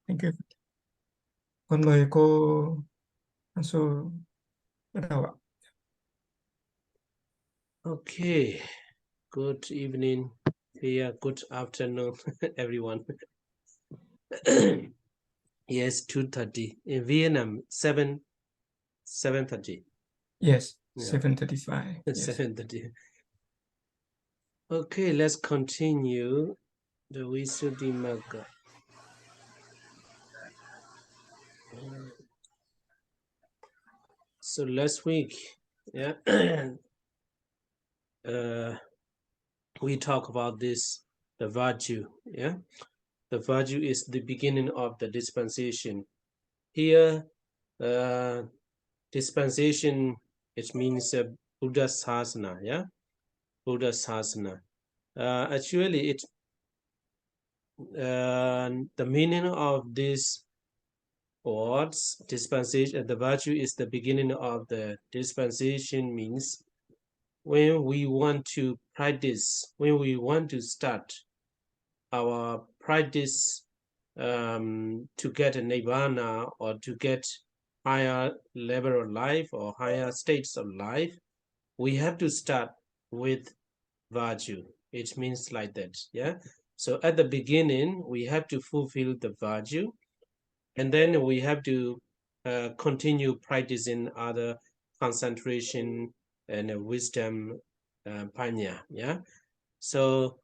Thank you. Con mời cô Anso bắt đầu ạ. Okay, good evening, good afternoon, everyone. Yes, 2:30 in Vietnam, 7:30. Yes, Yeah, 7:35. Yes. 7:30. Okay, let's continue the Visuddhimagga. So last week, yeah, we talk about this, the virtue. Yeah, the virtue is the beginning of the dispensation. Here, dispensation, it means Buddha Sasana, yeah, Buddha Sasana. Actually, it the meaning of this words dispensation, the virtue is the beginning of the dispensation, means when we want to practice, when we want to start our practice to get a nibbana or to get higher level of life or higher states of life, we have to start with virtue. It means like that, yeah. So at the beginning, we have to fulfill the virtue, and then we have to continue practicing other concentration and wisdom, panya, yeah. So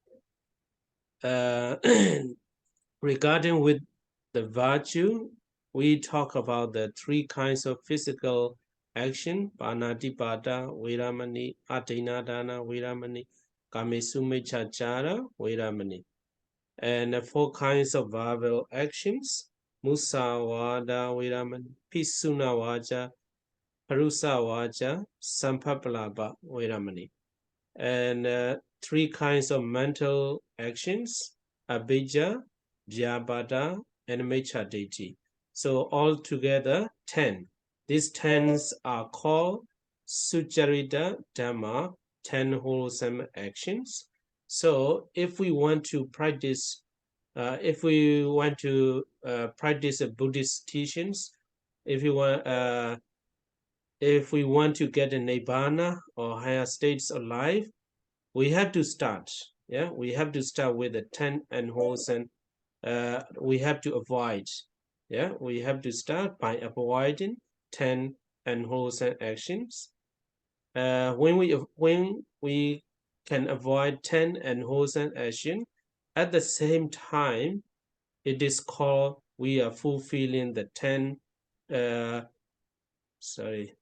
regarding with the virtue, we talk about the three kinds of physical action: panatipada, veramani, adinadana, veramani, kamesumechachara, veramani, and the four kinds of verbal actions: musawada, veramani, pisunavaja, parusavaja, sampapalaba, veramani, and three kinds of mental actions: abhijja, vyabhada, and mechadeti. So altogether 10. These 10s are called sucharita dhamma, 10 wholesome actions. So if we want to practice, practice Buddhist teachings, if we want to get a nibbana or higher states of life, we have to start. Yeah, we have to start with the 10 and wholesome. We have to avoid. Yeah, we have to start by avoiding 10 and wholesome actions. When we can avoid 10 and wholesome action, at the same time, it is called we are fulfilling the 10. Sorry.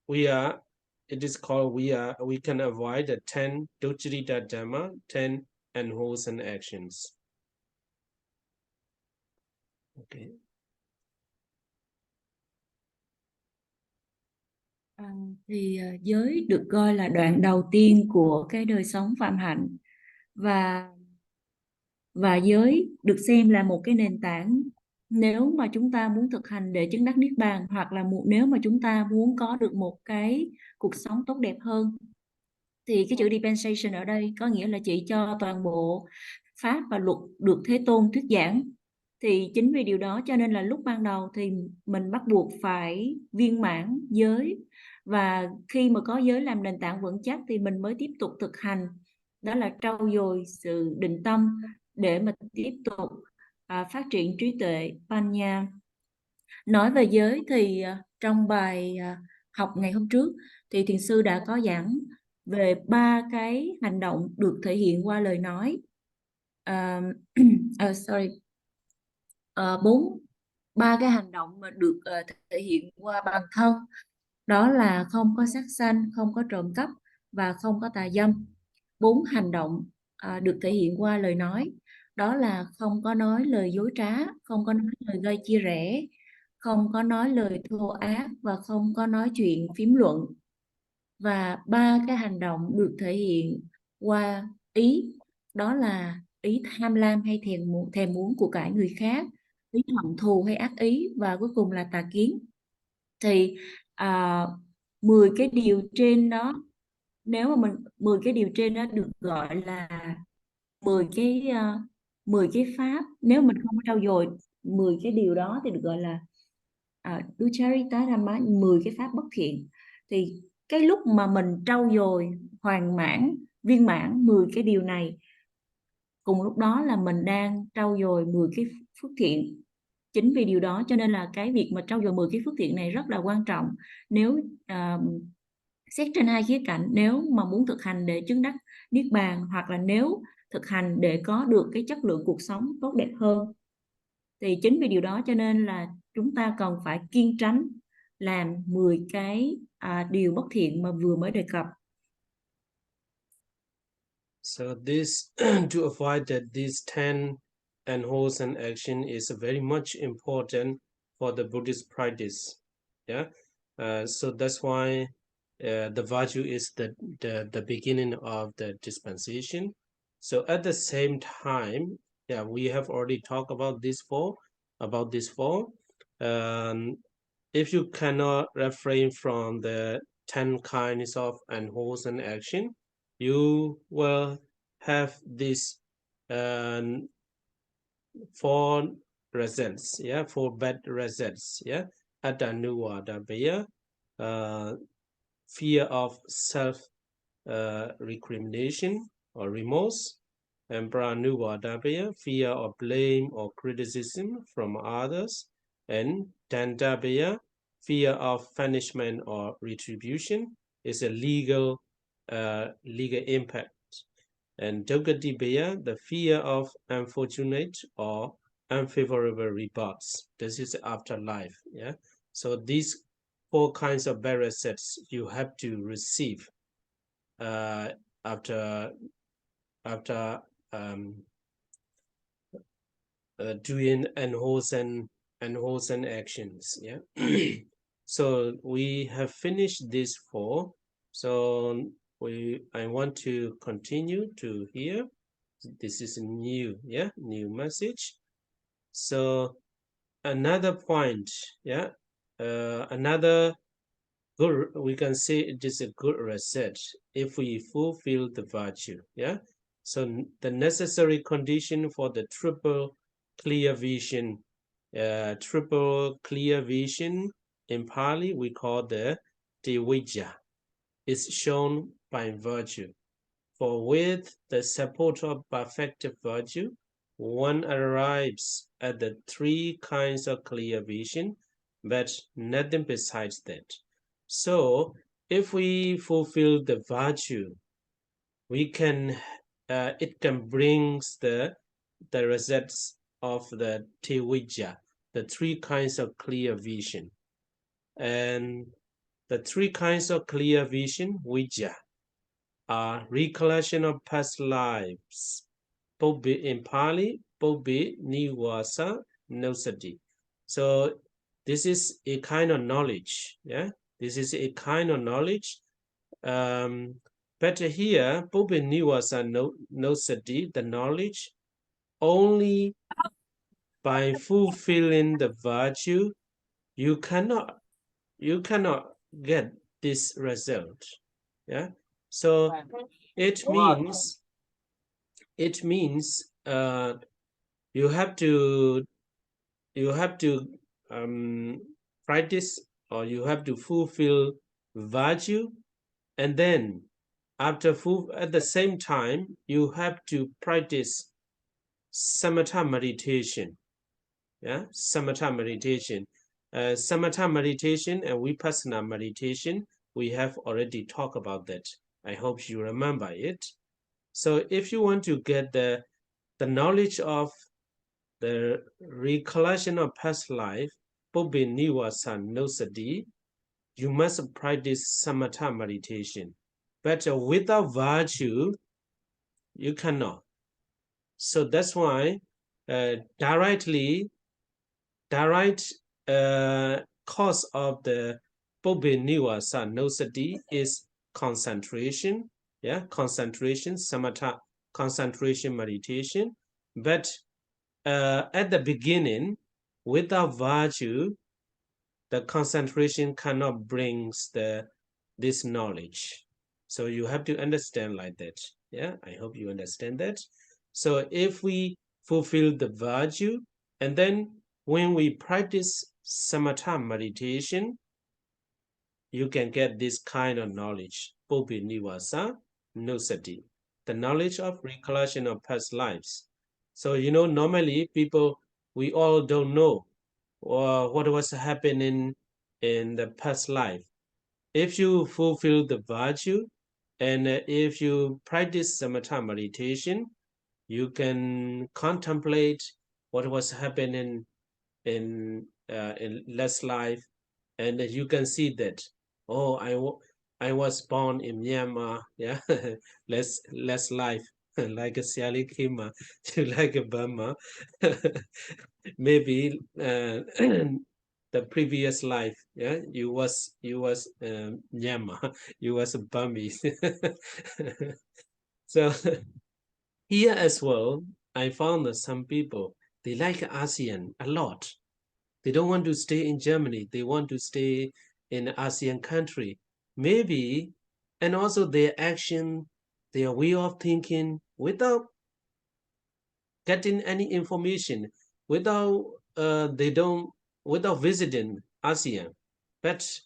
We are. It is called we can avoid the 10 dukkha dhamma, 10 and wholesome actions. Okay. Giới được coi là đoạn đầu tiên của cái đời sống phạm hạnh, và giới được xem là một cái nền tảng nếu mà chúng ta muốn thực hành để chứng đắc niết bàn, hoặc là nếu mà chúng ta muốn có được một cái cuộc sống tốt đẹp hơn. Thì cái chữ dispensation ở đây có nghĩa là chỉ cho toàn bộ pháp và luật được Thế Tôn thuyết giảng. Thì chính vì điều đó cho nên là lúc ban đầu thì mình bắt buộc phải viên mãn giới, và khi mà có giới làm nền tảng vững chắc thì mình mới tiếp tục thực hành, đó là trau dồi sự định tâm để mà tiếp tục phát triển trí tuệ panya. Nói về giới thì trong bài học ngày hôm trước thì thiền sư đã có giảng về 3 cái hành động được thể hiện qua lời nói. Ba cái hành động mà được thể hiện qua bằng thân, đó là không có sát sanh, không có trộm cắp và không có tà dâm. 4 hành động được thể hiện qua lời nói, đó là không có nói lời dối trá, không có nói lời gây chia rẽ, không có nói lời thô ác và không có nói chuyện phím luận. Và 3 cái hành động được thể hiện qua ý, đó là ý tham lam hay thèm muốn của cải người khác, ý hận thù hay ác ý, và cuối cùng là tà kiến. Thì 10 cái điều trên đó, nếu mà 10 cái điều trên đó được gọi là 10 10 cái pháp, nếu mình không có trau dồi 10 cái điều đó thì được gọi là ducharita dhamma, 10 cái pháp bất thiện. Thì cái lúc mà mình trau dồi hoàn mãn, viên mãn 10 cái điều này, cùng lúc đó là mình đang trau dồi 10 cái phước thiện. Chính vì điều đó cho nên là cái việc mà trau dồi 10 cái phước thiện này rất là quan trọng. Nếu xét trên hai khía cạnh, nếu mà muốn thực hành để chứng đắc niết bàn, hoặc là nếu thực hành để có được cái chất lượng cuộc sống tốt đẹp hơn, thì chính vì điều đó cho nên là chúng ta cần phải kiêng tránh làm 10 cái điều bất thiện mà vừa mới đề cập. So this to avoid that these 10 unwholesome action is very much important for the Buddhist practice. Yeah, so that's why the virtue is the beginning of the dispensation. So at the same time, yeah, we have already talked about this four. If you cannot refrain from the 10 kinds of unwholesome action, you will have this 4 results, yeah, 4 bad results, yeah. Atanuwadabhaya, fear of self recrimination or remorse, and pranuwadabhaya, fear of blame or criticism from others, and dandabhaya, fear of punishment or retribution, is a legal impact. And Dogadibhaya, the fear of unfortunate or unfavorable rebuts. This is afterlife. Yeah. So these 4 kinds of bad sets you have to receive after doing unwholesome actions. Yeah. So we have finished these 4. So I want to continue to here. This is new, yeah, new message. So another point, yeah, another good, we can say it is a good reset if we fulfill the virtue, yeah. So the necessary condition for the triple clear vision, in Pali we call the Vijja, is shown by virtue. For with the support of perfected virtue, one arrives at the 3 kinds of clear vision, but nothing besides that. So, if we fulfill the virtue, we can it can bring the results of the Tivijja, the 3 kinds of clear vision. And the 3 kinds of clear vision, Vijja, are recollection of past lives, both be in Pali, both be Nivasa, Nosati. So this is a kind of knowledge, yeah. This is a kind of knowledge. But here, both be Nivasa, Nosati, the knowledge only by fulfilling the virtue, you cannot get this result, yeah. So it means you have to practice, or you have to fulfill virtue, and then at the same time you have to practice samatha meditation, yeah, samatha meditation. Samatha meditation and vipassana meditation, we have already talked about that. I hope you remember it. So if you want to get the knowledge of the recollection of past life, Bobbe Niwasan Nosadi, you must practice samatha meditation. But without virtue, you cannot. So that's why direct cause of the Bobbe Niwasan Nosadi is concentration. Yeah, concentration, samatha, concentration meditation. But at the beginning, without virtue, the concentration cannot bring this knowledge. So you have to understand like that. Yeah, I hope you understand that. So if we fulfill the virtue, and then when we practice samatha meditation, you can get this kind of knowledge, Nivasa Nusati, the knowledge of recollection of past lives. So, normally people, we all don't know what was happening in the past life. If you fulfill the virtue and if you practice samatha meditation, you can contemplate what was happening in last life, and you can see that, oh, I was born in Myanmar, yeah, less life, like a Siali Kima, to like a Burma, maybe the previous life, yeah, you was Myanmar, you was a Burmese. So here as well, I found that some people, they like ASEAN a lot. They don't want to stay in Germany. They want to stay in an ASEAN country. Maybe, and also their action, their way of thinking, without getting any information, without without visiting ASEAN, but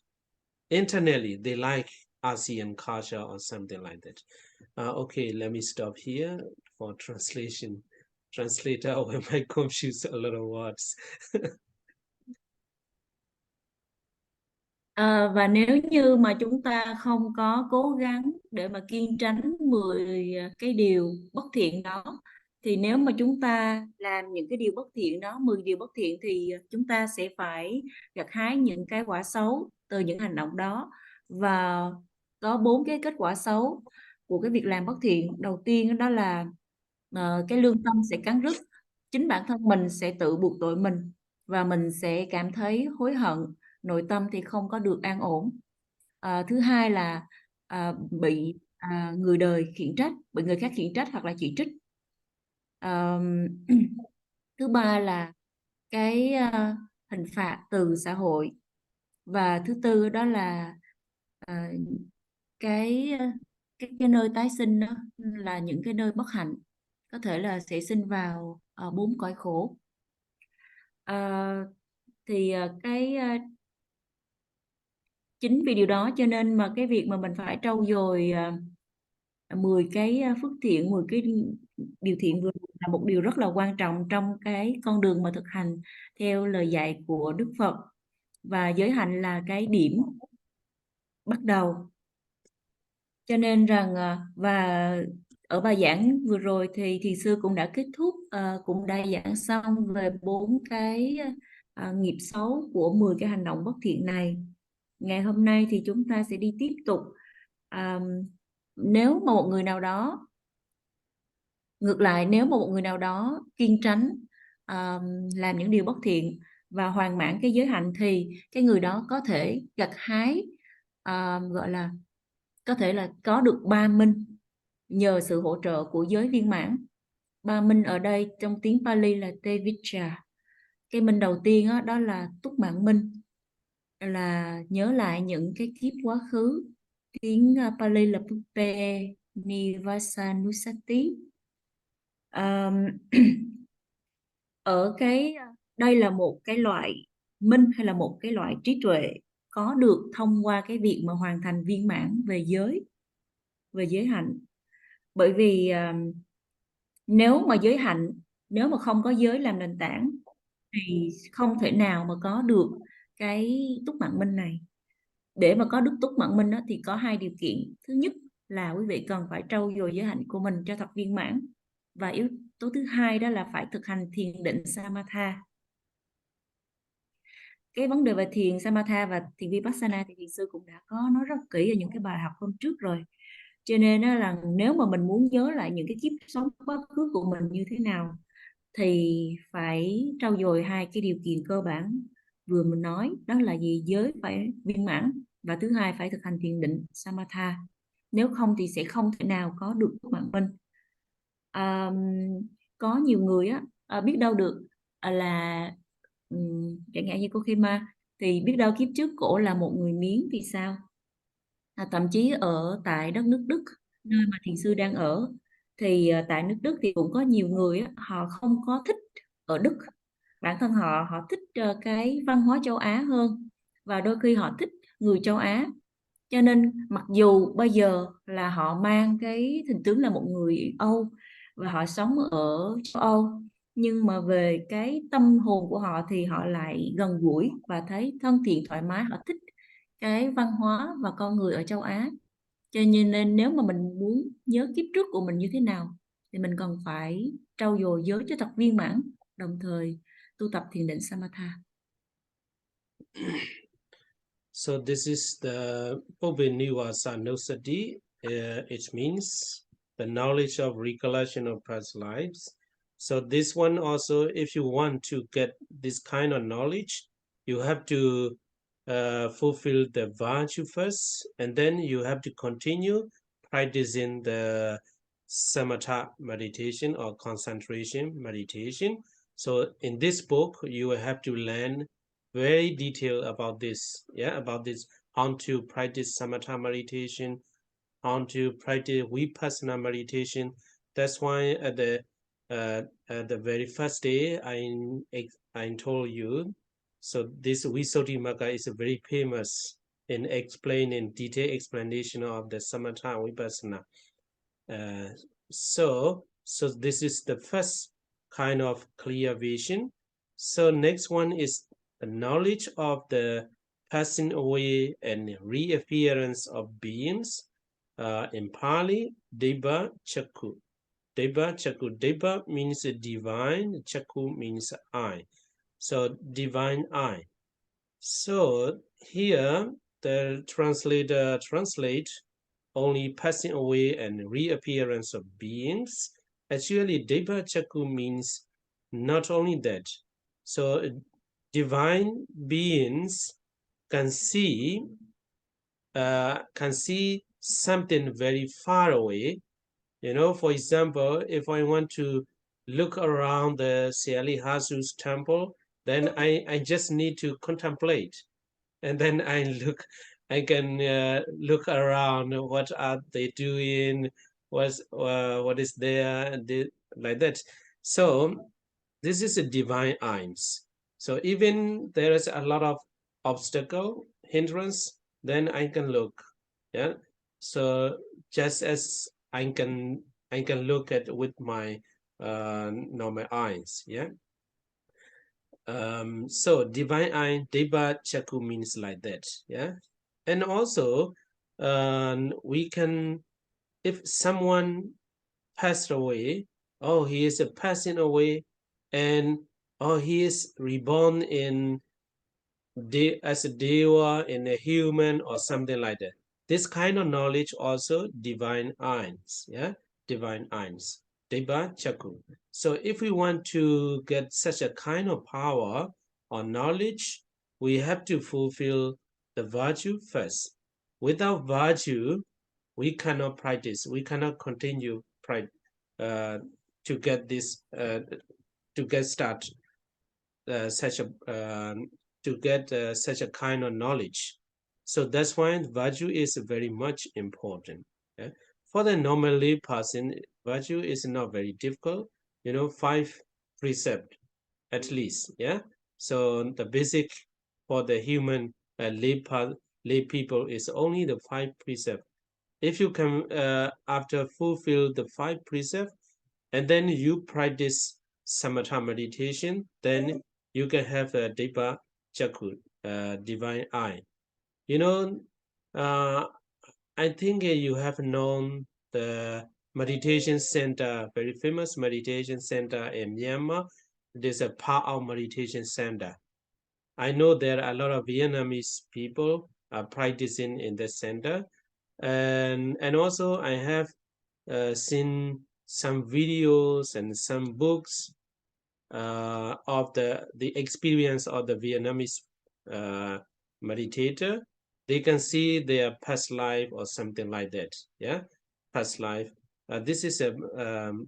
internally they like ASEAN culture or something like that. Okay, let me stop here for translation. Translator, I might confuse a lot of words. Và nếu như mà chúng ta không có cố gắng để mà kiêng tránh 10 cái điều bất thiện đó, thì nếu mà chúng ta làm những cái điều bất thiện đó, 10 điều bất thiện, thì chúng ta sẽ phải gặt hái những cái quả xấu từ những hành động đó. Và có 4 cái kết quả xấu của cái việc làm bất thiện. Đầu tiên đó là cái lương tâm sẽ cắn rứt, chính bản thân mình sẽ tự buộc tội mình và mình sẽ cảm thấy hối hận, nội tâm thì không có được an ổn. Thứ hai là bị người đời khiển trách, bị người khác khiển trách hoặc là chỉ trích. Thứ ba là cái hình phạt từ xã hội. Và thứ tư đó là cái nơi tái sinh đó là những cái nơi bất hạnh, có thể là sẽ sinh vào 4 cõi khổ. Thì chính vì điều đó cho nên mà cái việc mà mình phải trau dồi 10 cái phước thiện, 10 cái điều thiện vừa là một điều rất là quan trọng trong cái con đường mà thực hành theo lời dạy của Đức Phật. Và giới hạnh là cái điểm bắt đầu. Cho nên rằng và ở bài giảng vừa rồi thì thiền sư cũng đã kết thúc, cũng đã giảng xong về 4 cái nghiệp xấu của 10 cái hành động bất thiện này. Ngày hôm nay thì chúng ta sẽ đi tiếp tục. Nếu mà một người nào đó, ngược lại, nếu mà một người nào đó kiêng tránh làm những điều bất thiện và hoàn mãn cái giới hạnh, thì cái người đó có thể gặt hái, gọi là có thể là có được ba minh nhờ sự hỗ trợ của giới viên mãn. Ba minh ở đây trong tiếng Pali là Tevicca. Cái minh đầu tiên đó là túc mạng minh, là nhớ lại những cái kiếp quá khứ. Tiếng Pali là Pupe Nivasanusati. Ở đây là một cái loại minh hay là một cái loại trí tuệ có được thông qua cái việc mà hoàn thành viên mãn về giới hạnh. Bởi vì nếu mà không có giới làm nền tảng thì không thể nào mà có được cái túc mạng minh này. Để mà có đức túc mạng minh đó, thì có 2 điều kiện. Thứ nhất là quý vị cần phải trau dồi giới hạnh của mình cho thật viên mãn. Và yếu tố thứ hai đó là phải thực hành thiền định Samatha. Cái vấn đề về thiền Samatha và thiền Vipassana thì thiền sư cũng đã có nói rất kỹ ở những cái bài học hôm trước rồi. Cho nên là nếu mà mình muốn nhớ lại những cái kiếp sống quá khứ của mình như thế nào thì phải trau dồi 2 cái điều kiện cơ bản vừa mình nói, đó là gì? Giới phải viên mãn và thứ hai phải thực hành thiền định Samatha. Nếu không thì sẽ không thể nào có được túc mạng minh. Có nhiều người biết đâu được là chẳng hạn như cô Khema thì biết đâu kiếp trước cổ là một người Miến thì sao? Thậm chí ở tại đất nước Đức, nơi mà thiền sư đang ở, Thì tại nước Đức thì cũng có nhiều người á, họ không có thích ở Đức, bản thân họ thích cái văn hóa châu Á hơn, và đôi khi họ thích người châu Á, cho nên mặc dù bây giờ là họ mang cái hình tướng là một người Âu và họ sống ở châu Âu, nhưng mà về cái tâm hồn của họ thì họ lại gần gũi và thấy thân thiện thoải mái, họ thích cái văn hóa và con người ở châu Á. Cho nên nếu mà mình muốn nhớ kiếp trước của mình như thế nào thì mình cần phải trau dồi giới cho thật viên mãn, đồng thời tu tập thiền định Samatha. So this is the Bhuvanivasanassati. It means the knowledge of recollection of past lives. So this one also, if you want to get this kind of knowledge, you have to fulfill the virtue first, and then you have to continue practicing the samatha meditation or concentration meditation. So in this book, you will have to learn very detailed about this, about this, how to practice samatha meditation, how to practice vipassana meditation. That's why at the very first day I told you, so this Visuddhimagga is very famous in explaining detailed explanation of the samatha vipassana. So this is the first kind of clear vision. So next one is the knowledge of the passing away and reappearance of beings. In Pali, Deva Chakku. Deva Chakku. Deva means divine, Chakku means eye. So divine eye. So here the translator translate only passing away and reappearance of beings. Actually, Deva Chakku means not only that. So divine beings can see something very far away. You know, for example, if I want to look around the Sialihasu's temple, then I just need to contemplate, and then I can look around. What are they doing? What is there? And like that. So this is a divine eyes. So even there is a lot of obstacle, hindrance, then I can look. Yeah. So just as I can look at with my normal eyes. Yeah. So divine eye, Deva Chakku means like that. Yeah. And also we can, if someone passed away, oh, he is passing away, and oh, he is reborn in as a deva, in a human or something like that. This kind of knowledge also divine eyes, yeah, divine eyes, Deva Chakku. So if we want to get such a kind of power or knowledge, we have to fulfill the virtue first. Without virtue, we cannot practice, we cannot continue to get this, to get start such a to get such a kind of knowledge. So that's why virtue is very much important. Yeah? For the normal lay person, virtue is not very difficult. You know, 5 precepts at least. Yeah. So the basic for the human lay people is only the 5 precepts. If you can after fulfill the 5 precepts, and then you practice samatha meditation, then you can have a Deva Chakku, divine eye. You know, I think you have known the meditation center, very famous meditation center in Myanmar. There's a Pa'ao meditation center. I know there are a lot of Vietnamese people practicing in the center, and also I have seen some videos and some books of the experience of the Vietnamese meditator. They can see their past life or something like that. Yeah, past life. This is a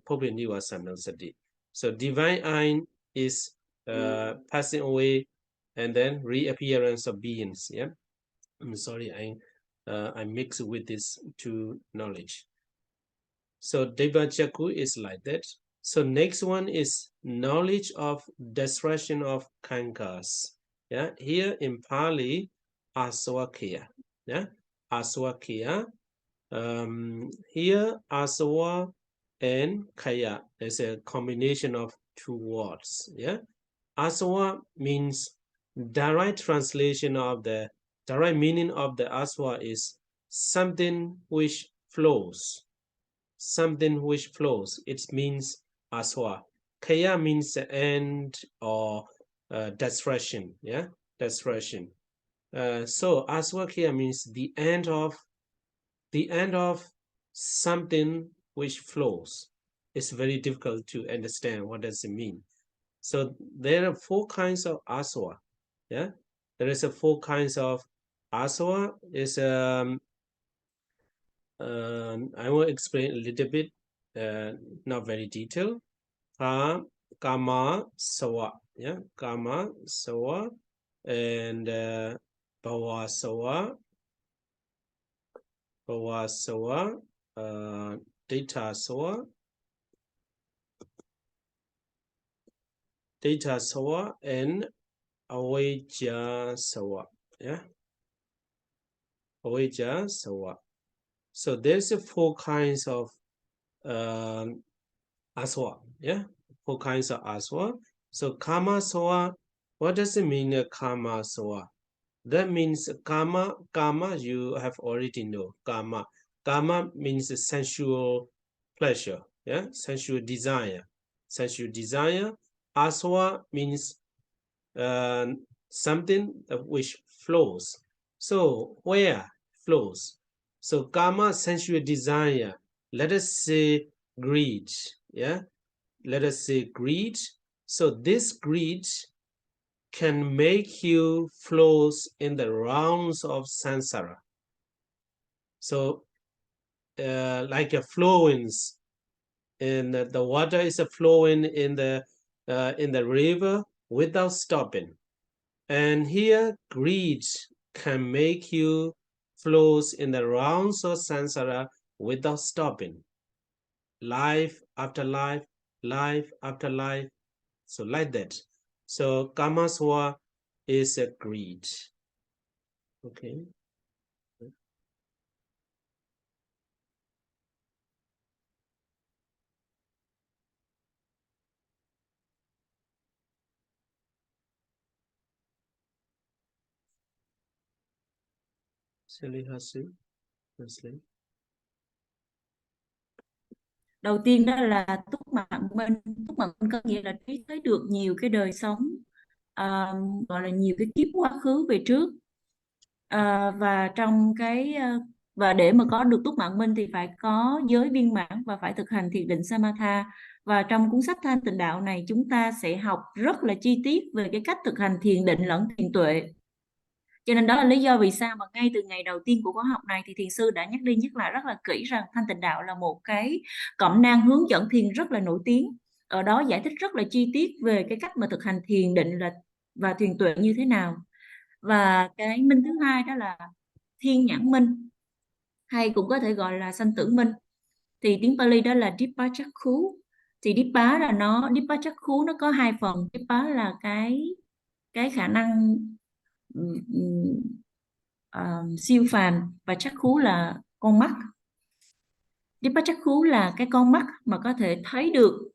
Bhuvanivasanassati. So divine eye is passing away and then reappearance of beings. Yeah, I'm sorry, I mix with this two knowledge. So Devachakku is like that. So next one is knowledge of destruction of kankas. Yeah, here in Pali, aswakya. Yeah, aswakya. Here aswa and kaya is a combination of two words. Yeah, aswa means direct translation of the direct meaning of the aswa is something which flows. Something which flows. It means aswa. Kaya means the end or destruction. Yeah, destruction. So aswa kaya means the end of something which flows. It's very difficult to understand what does it mean. So there are 4 kinds of aswa. Yeah, there is a 4 kinds of aswa. Is I will explain a little bit, not very detailed. Kama sawa, yeah, kama sawa, and bhava sawa, data sawa, and avijja sawa, yeah, avijja sawa. So there's 4 kinds of aswa, yeah, 4 kinds of aswa. So kama sawa, what does it mean, kama sawa? That means kama you have already know. Kama means sensual pleasure, yeah, sensual desire. Aswa means something which flows. So where flows? So kama, sensual desire. Let us say greed, yeah. Let us say greed. So this greed can make you flows in the rounds of samsara. So like a flowings in the water is a flowing in the river without stopping. And here greed can make you flows in the rounds of samsara without stopping. Life after life, life after life. So like that. So kamaswa is a greed. Okay. Salihasu, translate. Đầu tiên đó là túc mạng minh. Túc mạng minh có nghĩa là trí thấy được nhiều cái đời sống, gọi là nhiều cái kiếp quá khứ về trước. Và trong cái và để mà có được túc mạng minh thì phải có giới viên mãn và phải thực hành thiền định samatha. Và trong cuốn sách Thanh Tịnh Đạo này chúng ta sẽ học rất là chi tiết về cái cách thực hành thiền định lẫn thiền tuệ. Cho nên đó là lý do vì sao mà ngay từ ngày đầu tiên của khóa học này thì thiền sư đã nhắc đi nhắc lại rất là kỹ rằng Thanh Tịnh Đạo là một cái cẩm nang hướng dẫn thiền rất là nổi tiếng. Ở đó giải thích rất là chi tiết về cái cách mà thực hành thiền định và thiền tuệ như thế nào. Và cái minh thứ hai đó là thiên nhãn minh, hay cũng có thể gọi là sanh tử minh. Thì tiếng Pali đó là Dipachakku. Thì Dipachakku nó có 2 phần. Dipa là cái khả năng siêu phàm, và chakku là con mắt. Dipachakku là cái con mắt mà có thể thấy được.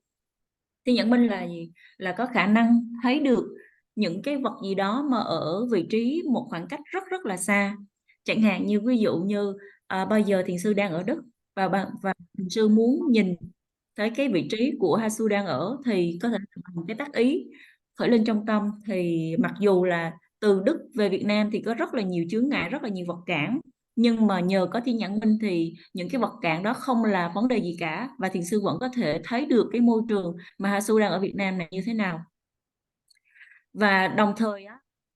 Thiên nhãn minh là gì? Là có khả năng thấy được những cái vật gì đó mà ở vị trí một khoảng cách rất rất là xa. Chẳng hạn như ví dụ như bây giờ thiền sư đang ở Đức và thiền sư muốn nhìn thấy cái vị trí của Hasu đang ở thì có thể làm cái tác ý khởi lên trong tâm. Thì mặc dù là từ Đức về Việt Nam thì có rất là nhiều chướng ngại, rất là nhiều vật cản, nhưng mà nhờ có thiên nhãn minh thì những cái vật cản đó không là vấn đề gì cả, và thiền sư vẫn có thể thấy được cái môi trường mà Hasu đang ở Việt Nam này như thế nào. Và đồng thời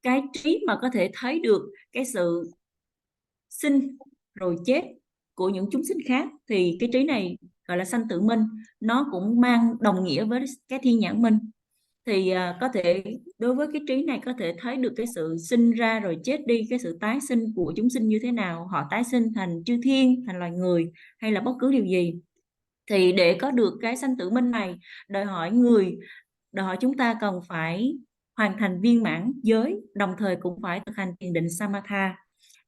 cái trí mà có thể thấy được cái sự sinh rồi chết của những chúng sinh khác thì cái trí này gọi là sanh tử minh. Nó cũng mang đồng nghĩa với cái thiên nhãn minh. Thì có thể đối với cái trí này có thể thấy được cái sự sinh ra rồi chết đi, cái sự tái sinh của chúng sinh như thế nào. Họ tái sinh thành chư thiên, thành loài người hay là bất cứ điều gì. Thì để có được cái sanh tử minh này, đòi hỏi chúng ta cần phải hoàn thành viên mãn giới, đồng thời cũng phải thực hành thiền định Samatha.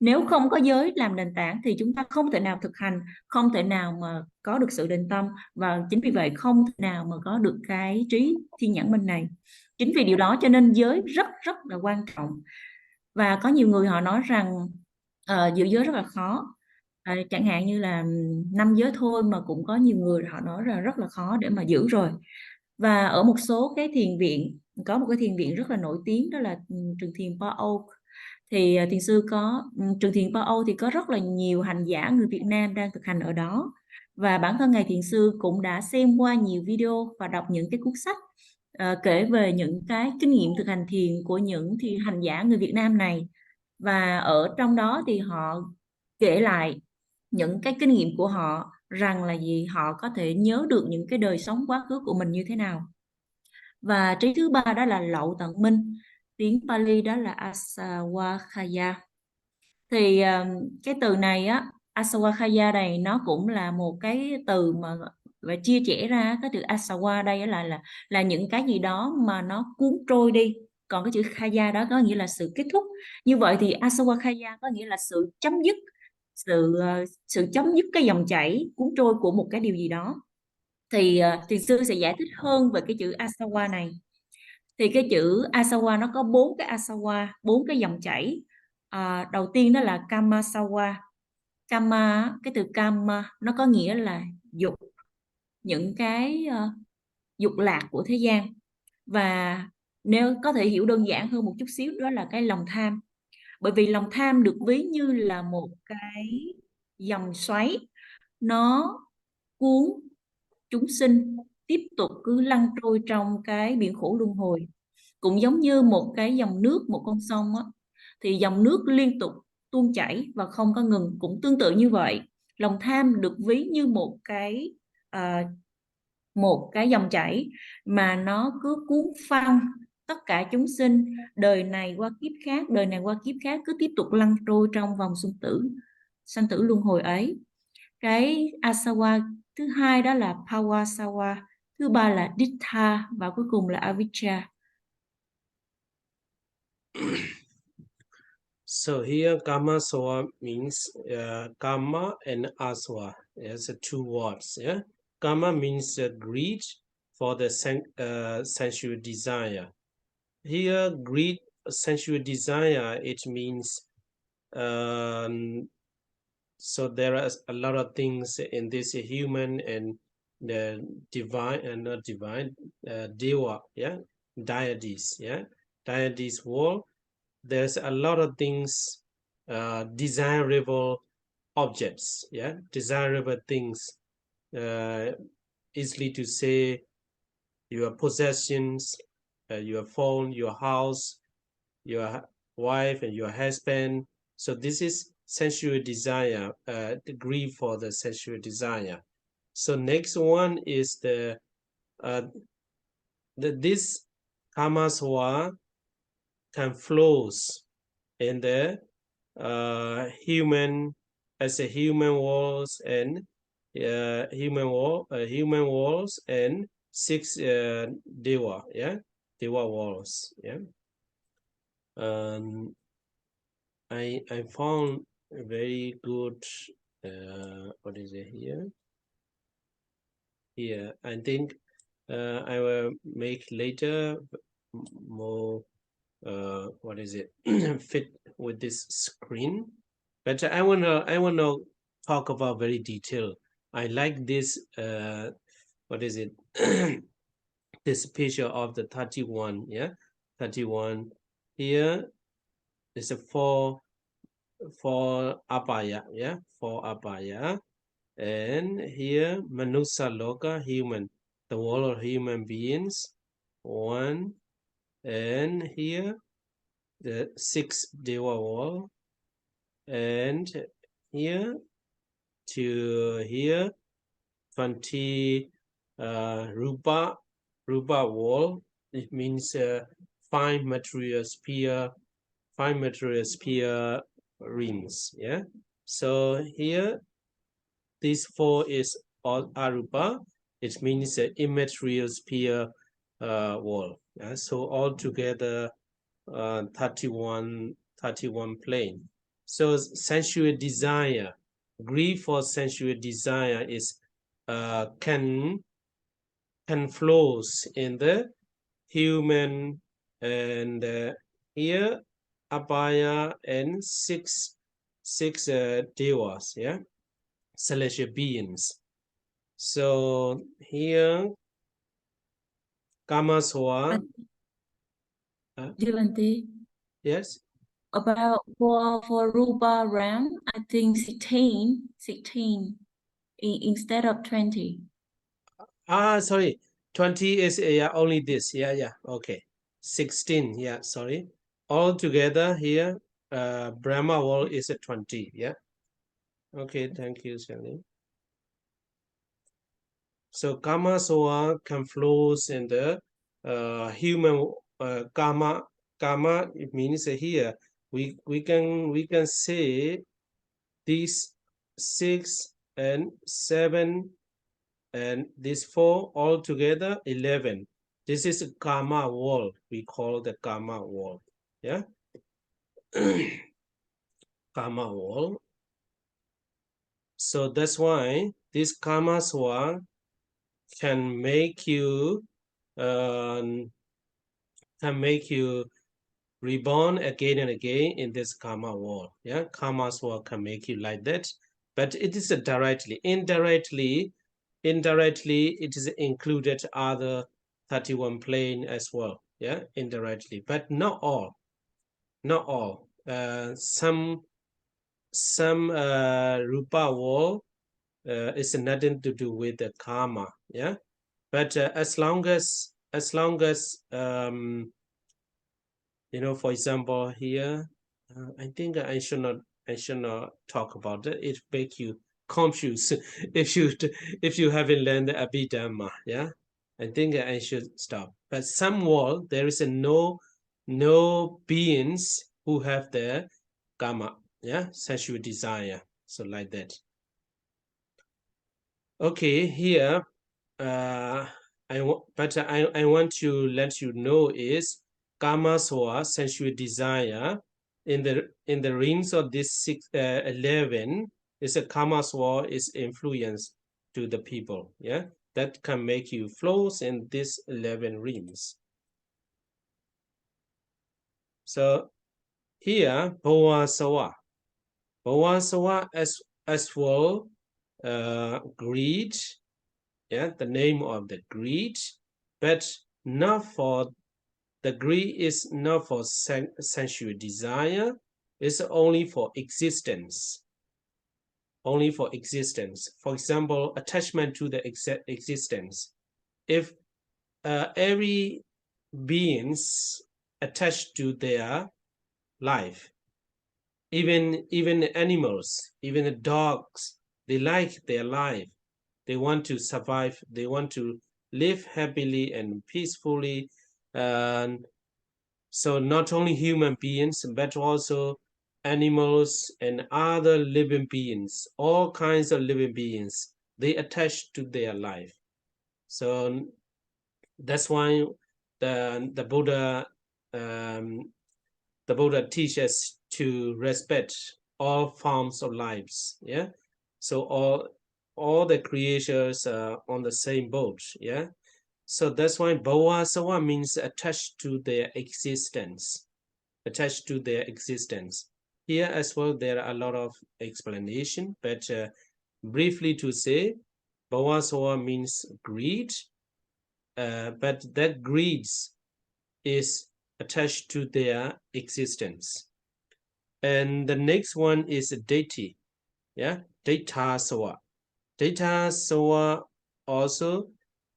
Nếu không có giới làm nền tảng thì chúng ta không thể nào thực hành, không thể nào mà có được sự định tâm, và chính vì vậy không thể nào mà có được cái trí thiên nhãn minh này. Chính vì điều đó cho nên giới rất rất là quan trọng. Và có nhiều người họ nói rằng giữ giới rất là khó. Chẳng hạn như là 5 giới thôi mà cũng có nhiều người họ nói là rất là khó để mà giữ rồi. Và ở một số cái thiền viện, có một cái thiền viện rất là nổi tiếng, đó là trường thiền Po Âu. Thì thiền sư có trường thiền Po Âu thì có rất là nhiều hành giả người Việt Nam đang thực hành ở đó. Và bản thân ngài thiền sư cũng đã xem qua nhiều video và đọc những cái cuốn sách kể về những cái kinh nghiệm thực hành thiền của những hành giả người Việt Nam này. Và ở trong đó thì họ kể lại những cái kinh nghiệm của họ, rằng là gì, họ có thể nhớ được những cái đời sống quá khứ của mình như thế nào. Và trí thứ ba đó là lậu tận minh, tiếng Pali đó là Asawakaya. Thì cái từ này á, Asawakaya này nó cũng là một cái từ mà và chia sẻ ra. Cái từ Asawa đây là những cái gì đó mà nó cuốn trôi đi, còn cái chữ Kaya đó có nghĩa là sự kết thúc. Như vậy thì Asawakaya có nghĩa là sự chấm dứt, sự chấm dứt cái dòng chảy cuốn trôi của một cái điều gì đó. Thì thiền sư sẽ giải thích hơn về cái chữ Asawa này. Thì cái chữ Asawa nó có 4 cái Asawa, 4 cái dòng chảy. Đầu tiên đó là Kamasawa. Kama, cái từ Kama nó có nghĩa là dục, những cái dục lạc của thế gian. Và nếu có thể hiểu đơn giản hơn một chút xíu, đó là cái lòng tham. Bởi vì lòng tham được ví như là một cái dòng xoáy, nó cuốn chúng sinh tiếp tục cứ lăn trôi trong cái biển khổ luân hồi. Cũng giống như một cái dòng nước, một con sông á, thì dòng nước liên tục tuôn chảy và không có ngừng. Cũng tương tự như vậy, lòng tham được ví như một cái dòng chảy mà nó cứ cuốn phăng tất cả chúng sinh, đời này qua kiếp khác, đời này qua kiếp khác, cứ tiếp tục lăn trôi trong vòng sanh tử luân hồi ấy. Cái asawa thứ hai đó là pawasawa, thứ ba là dittha, và cuối cùng là avijja. So here, Kama Soa means Kama and Aswa. There's two words. Yeah, Kama means greed for the sensual desire. Here, greed, sensual desire. It means so there are a lot of things in this human and the divine and not divine deva. Yeah, deities. Yeah, deities world. There's a lot of things, desirable objects, yeah, desirable things, easily to say, your possessions, your phone, your house, your wife and your husband. So this is sensual desire, the greed for the sensual desire. So next one is this kamaswa can flows in the human, as a human walls and human walls and 6 deva, yeah, deva walls, yeah. I found a very good what is it here? Here, I think I will make later more what is it fit with this screen, but I wanna talk about very detailed. I like this what is it this picture of the 31, yeah, 31. Here is a four apaya, yeah, four apaya. And here manusa loka, human, the world of human beings, one. And here the 6 deva wall, and here to here 20 rupa wall. It means fine material sphere rings, yeah. So here these 4 is or arupa, it means immaterial sphere world. Yeah? So altogether 31 plane. So sensual desire, grief for sensual desire is can flows in the human and here abaya and six devas, yeah, celestial beings. So here Kamaswa, yes. About for Rupa Ram, I think 16 instead of 20. Sorry, 20 is yeah, only this. Yeah, okay. 16, yeah, sorry. All together here, Brahma world is a 20, yeah. Okay, thank you, Sally. So Kama Soa can flows in the human karma. Karma, it means here we can say these 6 and 7 and these 4 all together 11. This is a karma world. We call the karma world. Yeah, karma world. So that's why this karma swa can make you reborn again and again in this karma world. Yeah, karma swa can make you like that, but it is directly. Indirectly, it is included other 31 plane as well. Yeah, indirectly, but not all. Not all. Some rupa world is nothing to do with the karma. Yeah, but as long as for example here, I think I should not talk about it. It make you confused if you haven't learned Abhidhamma. Yeah, I think I should stop. But some world there is no beings who have the karma. Yeah, sensual desire. So like that. Okay, here I want to let you know is karma soa sensual desire in the rings of this 11 is a karma soa is influence to the people, yeah, that can make you flows in this 11 rings. So here bhava soa as well greed, yeah, the name of the greed, but not for the greed is not for sensual desire, it's only for existence. Only for existence. For example, attachment to the existence. If every beings attached to their life, even animals, even the dogs, they like their life. They want to survive. They want to live happily and peacefully. And so not only human beings, but also animals and other living beings, all kinds of living beings, they attach to their life. So that's why the Buddha teaches to respect all forms of lives. Yeah, so all the creatures are on the same boat. Yeah, so that's why bhava sawa means attached to their existence. Attached to their existence. Here as well, there are a lot of explanation, but briefly to say, bhava sawa means greed, but that greed is attached to their existence. And the next one is deity. Yeah, data sawa. Data sawa also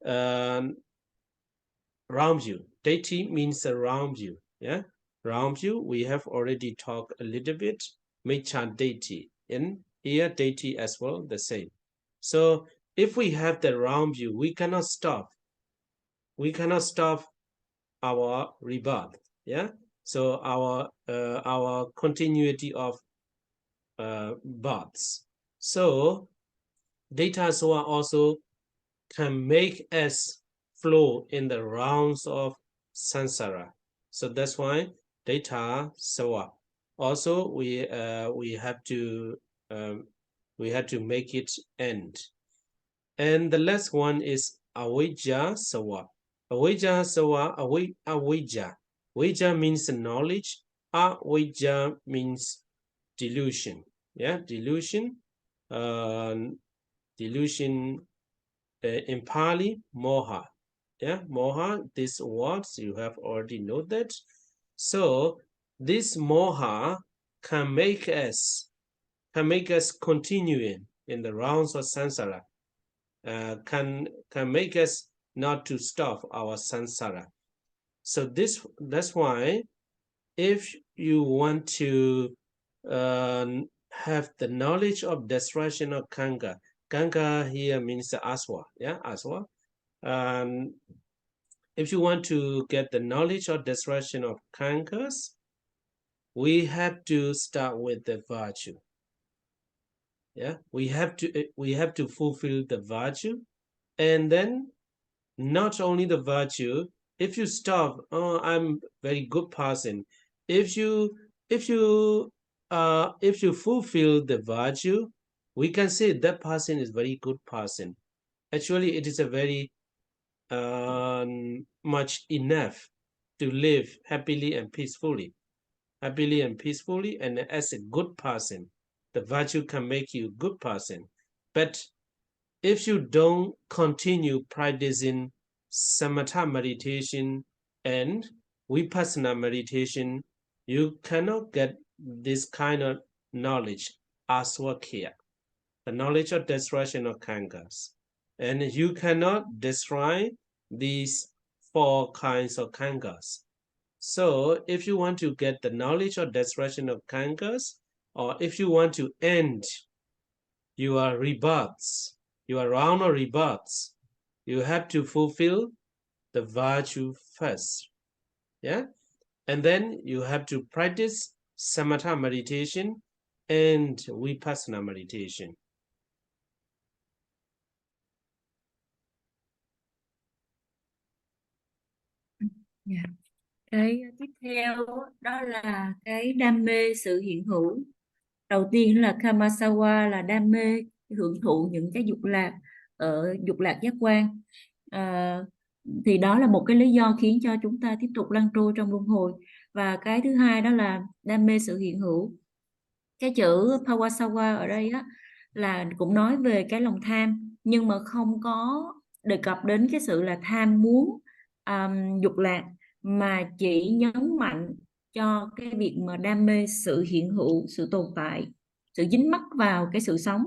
um, around you. Deity means around you. Yeah, around you. We have already talked a little bit. Mecha deity. In here, deity as well, the same. So if we have the around you, we cannot stop. We cannot stop our rebirth. Yeah. So our continuity of births. So data soa also can make us flow in the rounds of samsara. So that's why data soa. Also, we have to make it end. And the last one is avijja sawa. Avijja sawa, avijja. Avijja means knowledge. Avijja means delusion. Yeah, delusion. Delusion in Pali, moha. Yeah, moha, these words you have already noted. So this moha can make us continuing in the rounds of samsara, can make us not to stop our samsara. So that's why if you want to have the knowledge of destruction of kanga, kanga here means the aswa, yeah, aswa. If you want to get the knowledge of destruction of kangas, we have to start with the virtue. Yeah, we have to fulfill the virtue, and then not only the virtue. If you stop, oh, I'm very good person. If you fulfill the virtue, we can say that person is very good person. Actually, it is a very much enough to live happily and peacefully. And as a good person, the virtue can make you a good person. But if you don't continue practicing samatha meditation and vipassana meditation, you cannot get this kind of knowledge, aswakya, the knowledge of destruction of kangas. And you cannot destroy these 4 kinds of kangas. So if you want to get the knowledge of destruction of kangas, or if you want to end your rebirths, your round of rebirths, you have to fulfill the virtue first. Yeah? And then you have to practice samatha meditation and vipassana meditation. Yeah. Cái tiếp theo đó là cái đam mê sự hiện hữu. Đầu tiên là Kamasawa, là đam mê hưởng thụ những cái dục lạc giác quan. Thì đó là một cái lý do khiến cho chúng ta tiếp tục lăn trôi trong luân hồi. Và cái thứ hai đó là đam mê sự hiện hữu. Cái chữ Pawasawa ở đây á là cũng nói về cái lòng tham, nhưng mà không có đề cập đến cái sự là tham muốn dục lạc, mà chỉ nhấn mạnh cho cái việc mà đam mê sự hiện hữu, sự tồn tại, sự dính mắc vào cái sự sống.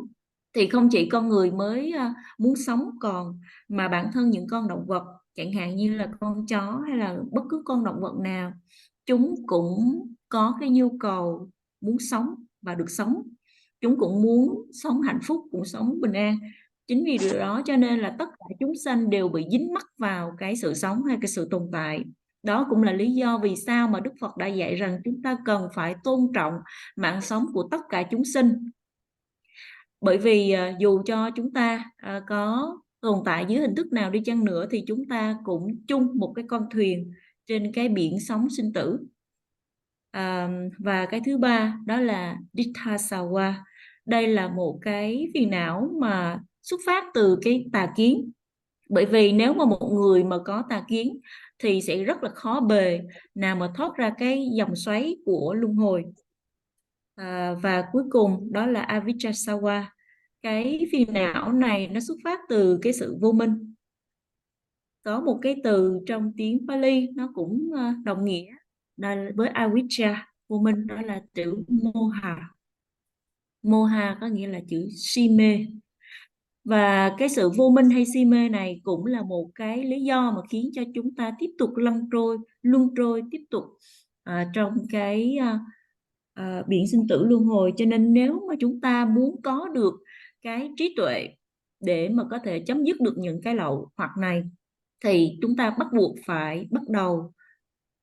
Thì không chỉ con người mới muốn sống, còn mà bản thân những con động vật, chẳng hạn như là con chó hay là bất cứ con động vật nào, chúng cũng có cái nhu cầu muốn sống và được sống. Chúng cũng muốn sống hạnh phúc, cũng sống bình an. Chính vì điều đó cho nên là tất cả chúng sanh đều bị dính mắc vào cái sự sống hay cái sự tồn tại. Đó cũng là lý do vì sao mà Đức Phật đã dạy rằng chúng ta cần phải tôn trọng mạng sống của tất cả chúng sinh. Bởi vì dù cho chúng ta có tồn tại dưới hình thức nào đi chăng nữa, thì chúng ta cũng chung một cái con thuyền trên cái biển sống sinh tử. Và cái thứ ba đó là Dithasawa. Đây là một cái phiền não mà xuất phát từ cái tà kiến. Bởi vì nếu mà một người mà có tà kiến thì sẽ rất là khó bề nào mà thoát ra cái dòng xoáy của luân hồi. Và cuối cùng đó là Avijjasawa. Cái phiền não này nó xuất phát từ cái sự vô minh. Có một cái từ trong tiếng Pali nó cũng đồng nghĩa với avijja, vô minh, đó là chữ moha. Moha có nghĩa là chữ si mê. Và cái sự vô minh hay si mê này cũng là một cái lý do mà khiến cho chúng ta tiếp tục luân trôi tiếp tục trong cái biển sinh tử luân hồi. Cho nên nếu mà chúng ta muốn có được cái trí tuệ để mà có thể chấm dứt được những cái lậu hoặc này, thì chúng ta bắt buộc phải bắt đầu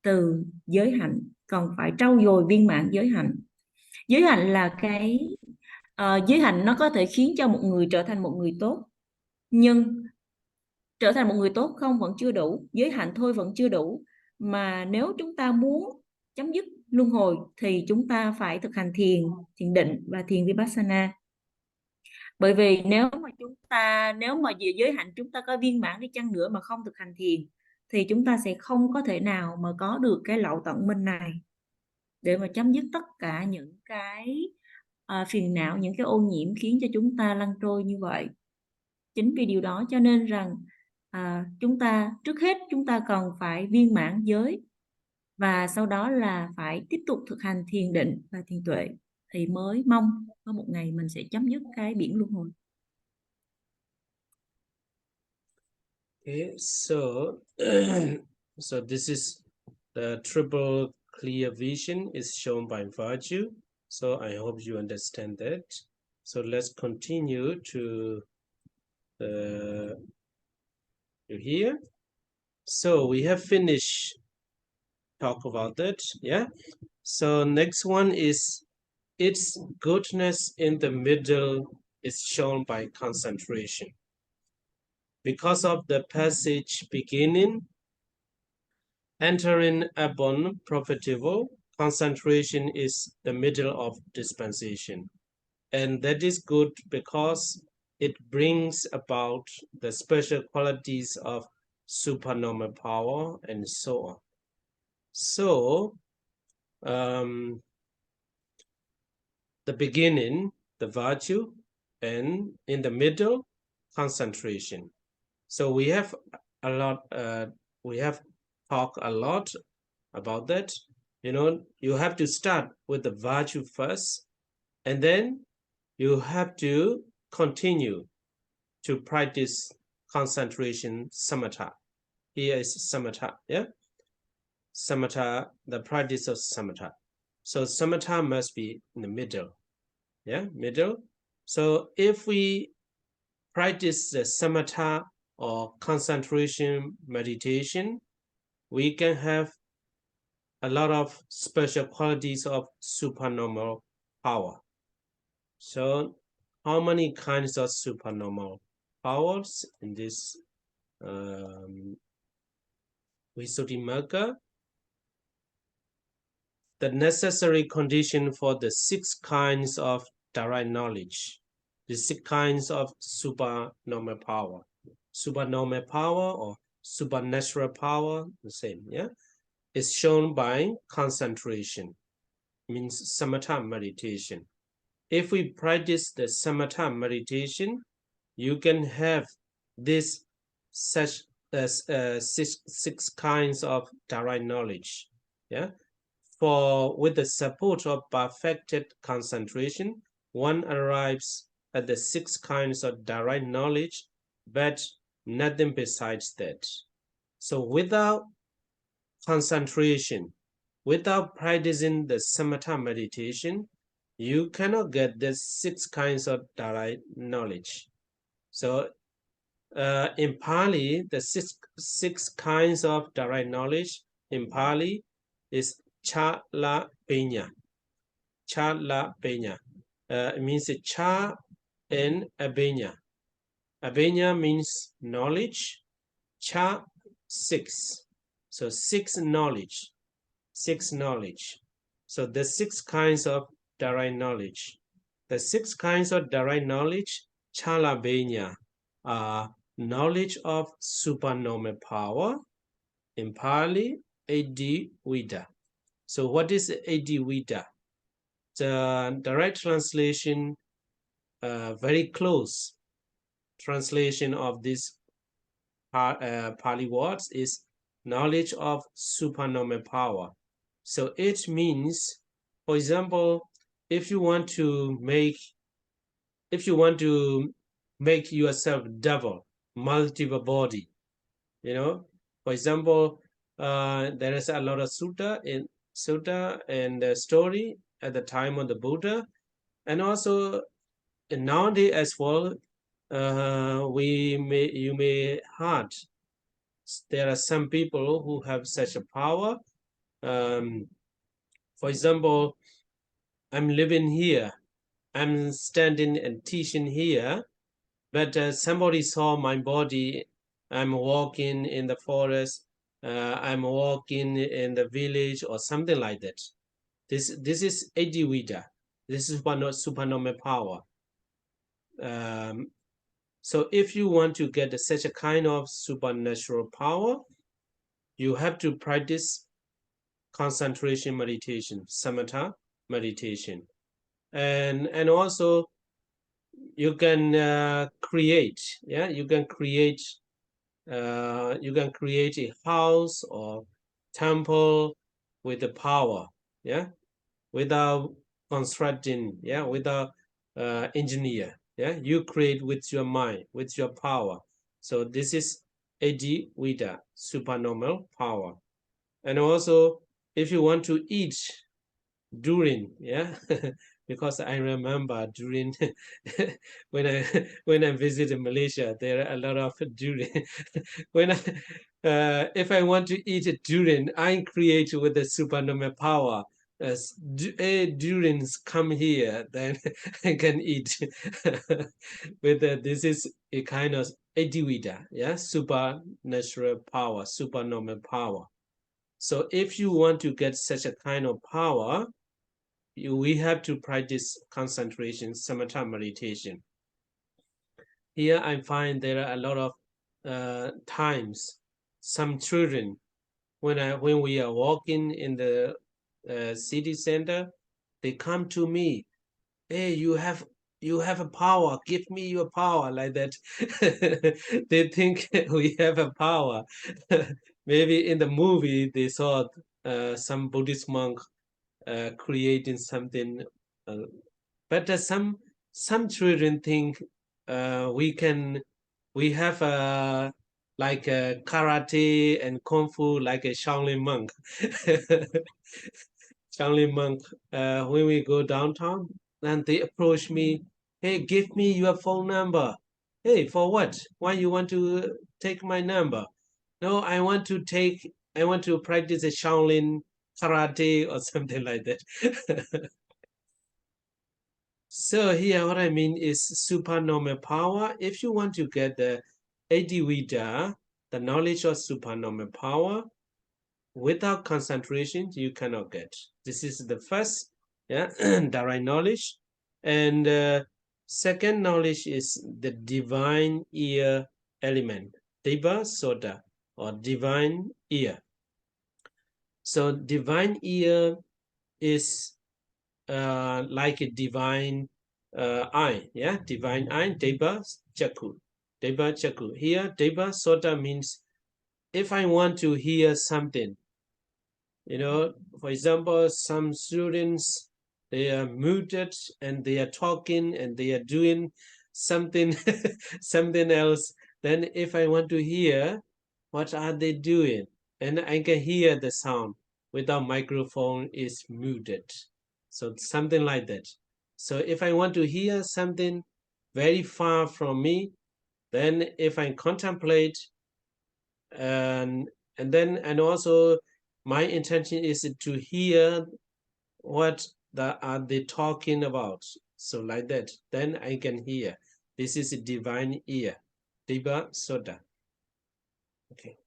từ giới hạnh, còn phải trau dồi viên mãn giới hạnh. Giới hạnh là cái giới hạnh nó có thể khiến cho một người trở thành một người tốt, nhưng trở thành một người tốt không vẫn chưa đủ, giới hạnh thôi vẫn chưa đủ, mà nếu chúng ta muốn chấm dứt luân hồi thì chúng ta phải thực hành thiền định và thiền vipassana. Bởi vì nếu mà về giới hạnh chúng ta có viên mãn đi chăng nữa mà không thực hành thiền thì chúng ta sẽ không có thể nào mà có được cái lậu tận minh này để mà chấm dứt tất cả những cái phiền não, những cái ô nhiễm khiến cho chúng ta lăn trôi như vậy. Chính vì điều đó cho nên rằng chúng ta trước hết chúng ta cần phải viên mãn giới, và sau đó là phải tiếp tục thực hành thiền định và thiền tuệ thì mới mong có một ngày mình sẽ chấm dứt cái biển luân hồi. Okay, so so this is the triple clear vision is shown by virtue. So I hope you understand that. So let's continue to here. So we have finished talk about that. Yeah. So next one is its goodness in the middle is shown by concentration. Because of the passage beginning, entering upon profitable, concentration is the middle of dispensation. And that is good because it brings about the special qualities of supernormal power and so on. So, the beginning, the virtue, and in the middle, concentration. So we have a lot, we have talked a lot about that. You know, you have to start with the virtue first, and then you have to continue to practice concentration samatha. Here is samatha, yeah? Samatha, the practice of samatha. So samatha must be in the middle, yeah, middle. So if we practice the samatha or concentration meditation, we can have a lot of special qualities of supernormal power. So how many kinds of supernormal powers in this Visuddhimagga? The necessary condition for the 6 kinds of direct knowledge, the 6 kinds of supernormal power. Supernormal power or supernatural power, the same, yeah, is shown by concentration, means samatha meditation. If we practice the samatha meditation, you can have this such as 6 kinds of direct knowledge, yeah. For with the support of perfected concentration, one arrives at the 6 kinds of direct knowledge, but nothing besides that. So without concentration, without practicing the samatha meditation, you cannot get the 6 kinds of direct knowledge. So in Pali, the six kinds of direct knowledge in Pali is Chala Penya. Chala Penya. It means Cha and Abenya. Abenya means knowledge. Cha, 6. So 6 knowledge. 6 knowledge. So the 6 kinds of direct knowledge. The 6 kinds of direct knowledge, Chala Penya, are knowledge of supernormal power. In Pali, Adi Vida. So what is Adi Vida? The direct translation, very close translation of this Pali words is knowledge of supernormal power. So it means, for example, if you want to make yourself double, multiple body, you know, for example, there is a lot of sutta and story at the time of the Buddha, and also nowadays as well. You may heard there are some people who have such a power. For example, I'm living here I'm standing and teaching here, but somebody saw my body. I'm walking in the forest, I'm walking in the village or something like that. This is Adivida. This is supernormal power. So if you want to get such a kind of supernatural power, you have to practice concentration meditation, samatha meditation, and also you can create. Yeah, you can create a house or temple with the power. Yeah, without constructing. Yeah, without engineer. Yeah, you create with your mind, with your power. So this is Adivida, supernormal power. And also, if you want to eat during, yeah, because I remember during when I visited Malaysia, there are a lot of durian. When if I want to eat durian, I create with the supernormal power. As durians come here, then I can eat. This is a kind of Adivida, yeah, supernatural power, supernormal power. So if you want to get such a kind of power, we have to practice concentration, samatha meditation. Here I find there are a lot of times some children, when we are walking in the city center, they come to me, hey, you have a power, give me your power, like that. They think we have a power. Maybe in the movie they saw some Buddhist monk creating something, but some children think we have like a karate and kung fu, like a Shaolin monk. Shaolin monk, when we go downtown, then they approach me, hey, give me your phone number. Hey, for what? Why you want to take my number? No, I want to practice a Shaolin karate or something like that. So here, what I mean is supernormal power. If you want to get the Adivida, the knowledge of supernormal power, without concentration, you cannot get. This is the first, yeah, direct knowledge. And second knowledge is the divine ear element, Deva Soda, or divine ear. So divine ear is like a divine eye, yeah, divine eye, Deva Chaku. Deva Chaku. Here, Deva Sota means if I want to hear something, for example, some students, they are muted and they are talking and they are doing something, something else. Then if I want to hear, what are they doing? And I can hear the sound without microphone is muted. So something like that. So if I want to hear something very far from me, then if I contemplate and and also my intention is to hear what are they talking about. So like that, then I can hear. This is a divine ear, Deva Soda. Okay.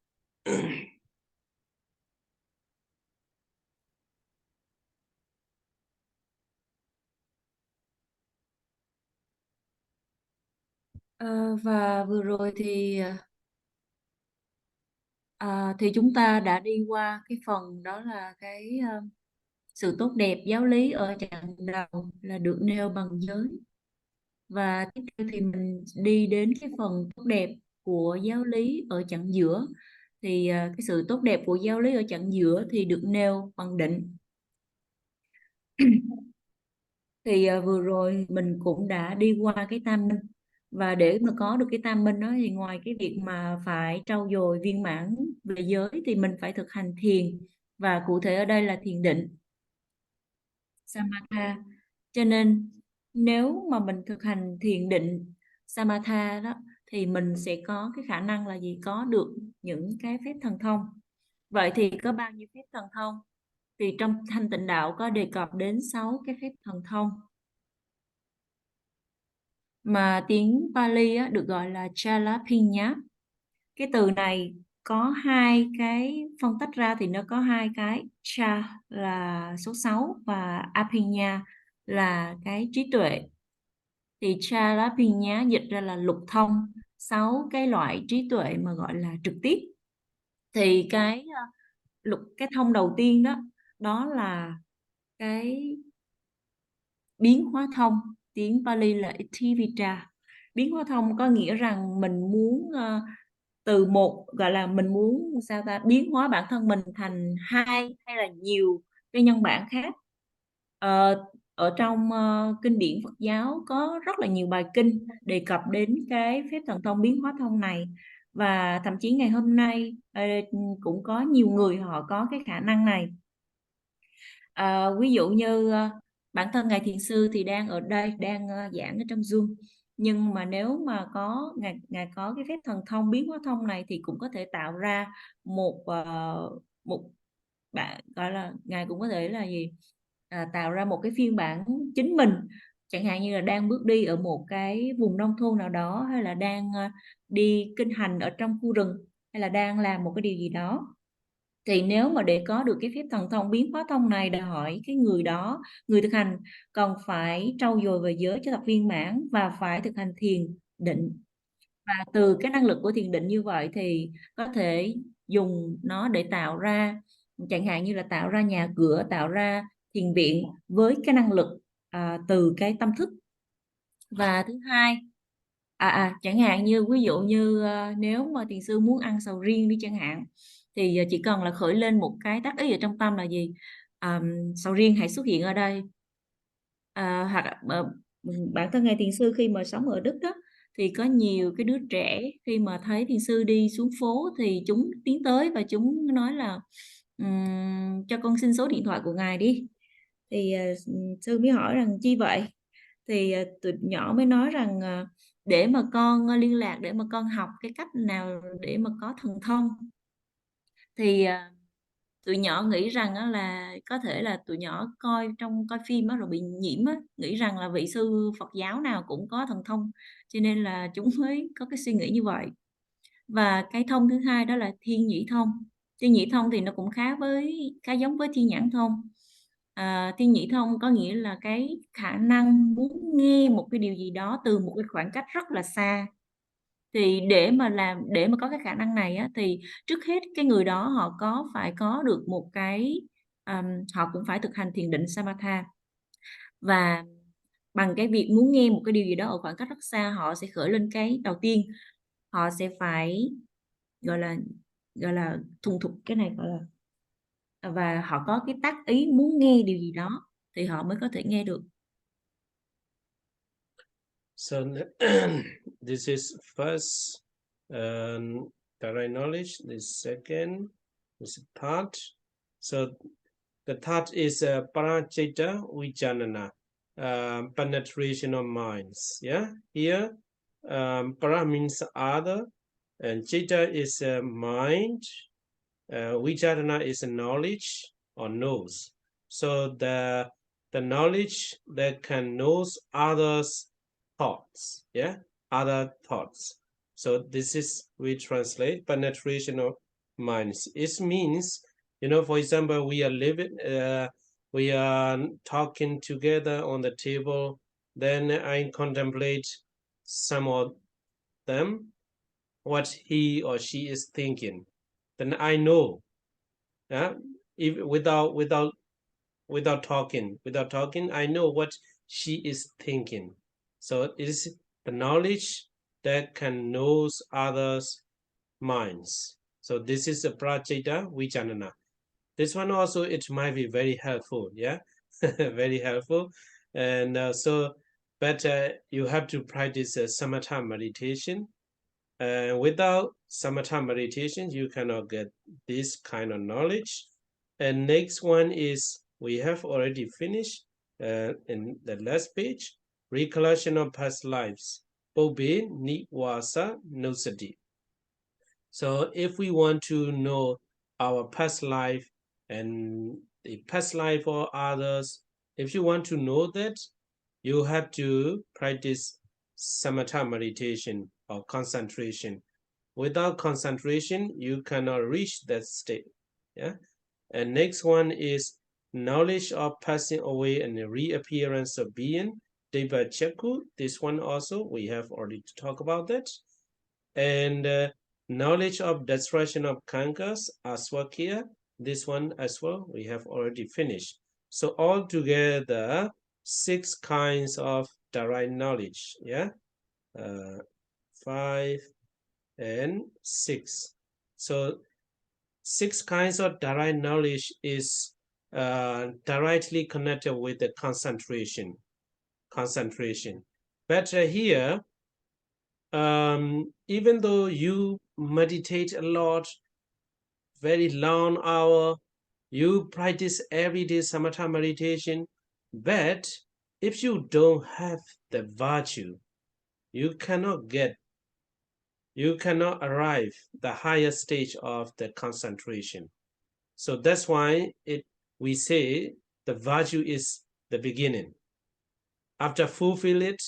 Và vừa rồi thì chúng ta đã đi qua cái phần đó là cái sự tốt đẹp giáo lý ở chặng đầu là được nêu bằng giới, và tiếp theo thì mình đi đến cái phần tốt đẹp của giáo lý ở chặng giữa. Thì cái sự tốt đẹp của giáo lý ở chặng giữa thì được nêu bằng định. Thì vừa rồi mình cũng đã đi qua cái tam minh, và để mà có được cái tam minh đó thì ngoài cái việc mà phải trau dồi viên mãn về giới thì mình phải thực hành thiền, và cụ thể ở đây là thiền định, samatha. Cho nên nếu mà mình thực hành thiền định samatha đó thì mình sẽ có cái khả năng là gì, có được những cái phép thần thông. Vậy thì có bao nhiêu phép thần thông? Thì trong Thanh Tịnh Đạo có đề cập đến 6 cái phép thần thông. mà tiếng Pali á, được gọi là Chalapinha. Cái từ này có hai cái phân tách ra thì nó có hai cái, cha là số 6 và aphinya là cái trí tuệ. Thì Chalapinha dịch ra là lục thông, 6 cái loại trí tuệ mà gọi là trực tiếp. Thì cái cái thông đầu tiên đó, đó là cái biến hóa thông, tiếng Pali là Itivita. Biến hóa thông có nghĩa rằng mình muốn từ một, gọi là mình muốn sao ta, biến hóa bản thân mình thành hai hay là nhiều cái nhân bản khác. Ở trong kinh điển Phật giáo có rất là nhiều bài kinh đề cập đến cái phép thần thông biến hóa thông này, và thậm chí ngày hôm nay cũng có nhiều người họ có cái khả năng này. Ví dụ như bản thân ngài thiền sư thì đang ở đây, đang giảng ở trong Zoom, nhưng mà nếu mà có ngài có cái phép thần thông biến hóa thông này thì cũng có thể tạo ra một bạn, gọi là ngài cũng có thể là gì, tạo ra một cái phiên bản chính mình, chẳng hạn như là đang bước đi ở một cái vùng nông thôn nào đó, hay là đang đi kinh hành ở trong khu rừng, hay là đang làm một cái điều gì đó. Thì nếu mà để có được cái phép thần thông biến hóa thông này, đòi hỏi cái người đó, người thực hành còn phải trau dồi về giới cho thật viên mãn và phải thực hành thiền định. Và từ cái năng lực của thiền định như vậy thì có thể dùng nó để tạo ra, chẳng hạn như là tạo ra nhà cửa, tạo ra thiền viện với cái năng lực từ cái tâm thức. Và thứ hai, chẳng hạn như ví dụ như nếu mà thiền sư muốn ăn sầu riêng đi chẳng hạn, thì chỉ cần là khởi lên một cái tác ý ở trong tâm là gì, sầu riêng hãy xuất hiện ở đây. Hoặc bản thân ngài thiền sư khi mà sống ở Đức đó, thì có nhiều cái đứa trẻ khi mà thấy thiền sư đi xuống phố thì chúng tiến tới và chúng nói là cho con xin số điện thoại của ngài đi. Thì sư mới hỏi rằng chi vậy, thì tụi nhỏ mới nói rằng để mà con liên lạc, để mà con học cái cách nào để mà có thần thông. Thì tụi nhỏ nghĩ rằng là có thể là tụi nhỏ coi phim rồi bị nhiễm nghĩ rằng là vị sư Phật giáo nào cũng có thần thông, cho nên là chúng mới có cái suy nghĩ như vậy. Và cái thông thứ hai đó là thiên nhĩ thông. Thiên nhĩ thông thì nó cũng khá giống với thiên nhãn thông. Thiên nhĩ thông có nghĩa là cái khả năng muốn nghe một cái điều gì đó từ một cái khoảng cách rất là xa. Thì để mà có cái khả năng này thì trước hết cái người đó họ phải có được một cái họ cũng phải thực hành thiền định Samatha, và bằng cái việc muốn nghe một cái điều gì đó ở khoảng cách rất xa, họ sẽ khởi lên cái đầu tiên, họ sẽ phải gọi là thuần thục cái này, gọi là và họ có cái tác ý muốn nghe điều gì đó thì họ mới có thể nghe được. So this is first direct knowledge. The second is thought. So the thought is parachita vijanana, penetration of minds. Yeah, here para means other, and chita is mind. Vijarana is knowledge or knows. So the knowledge that can knows others' thoughts, yeah, other thoughts. So this is, we translate penetration of minds. It means, for example, we are living, we are talking together on the table. Then I contemplate some of them, what he or she is thinking. Then I know, if without talking, I know what she is thinking. So it is the knowledge that can knows others' minds. So this is a prajita vijanana. This one also, it might be very helpful, yeah, very helpful. And but you have to practice samatha meditation. Without samatha meditation, you cannot get this kind of knowledge. And next one is, we have already finished in the last page, recollection of past lives. Pobe Niwasa Nosati. So if we want to know our past life and the past life of others, if you want to know that, you have to practice samatha meditation or concentration. Without concentration, you cannot reach that state. Yeah. And next one is knowledge of passing away and the reappearance of being, Deva Chakku. This one also we have already talked about that. And knowledge of destruction of kankas, aswakya. This one as well we have already finished. So altogether 6 kinds of direct knowledge. Yeah, 5 and 6. So 6 kinds of direct knowledge is directly connected with the concentration. But here, even though you meditate a lot, very long hour, you practice every day samatha meditation, but if you don't have the virtue, you cannot arrive the higher stage of the concentration. So that's why we say the virtue is the beginning. After fulfill it,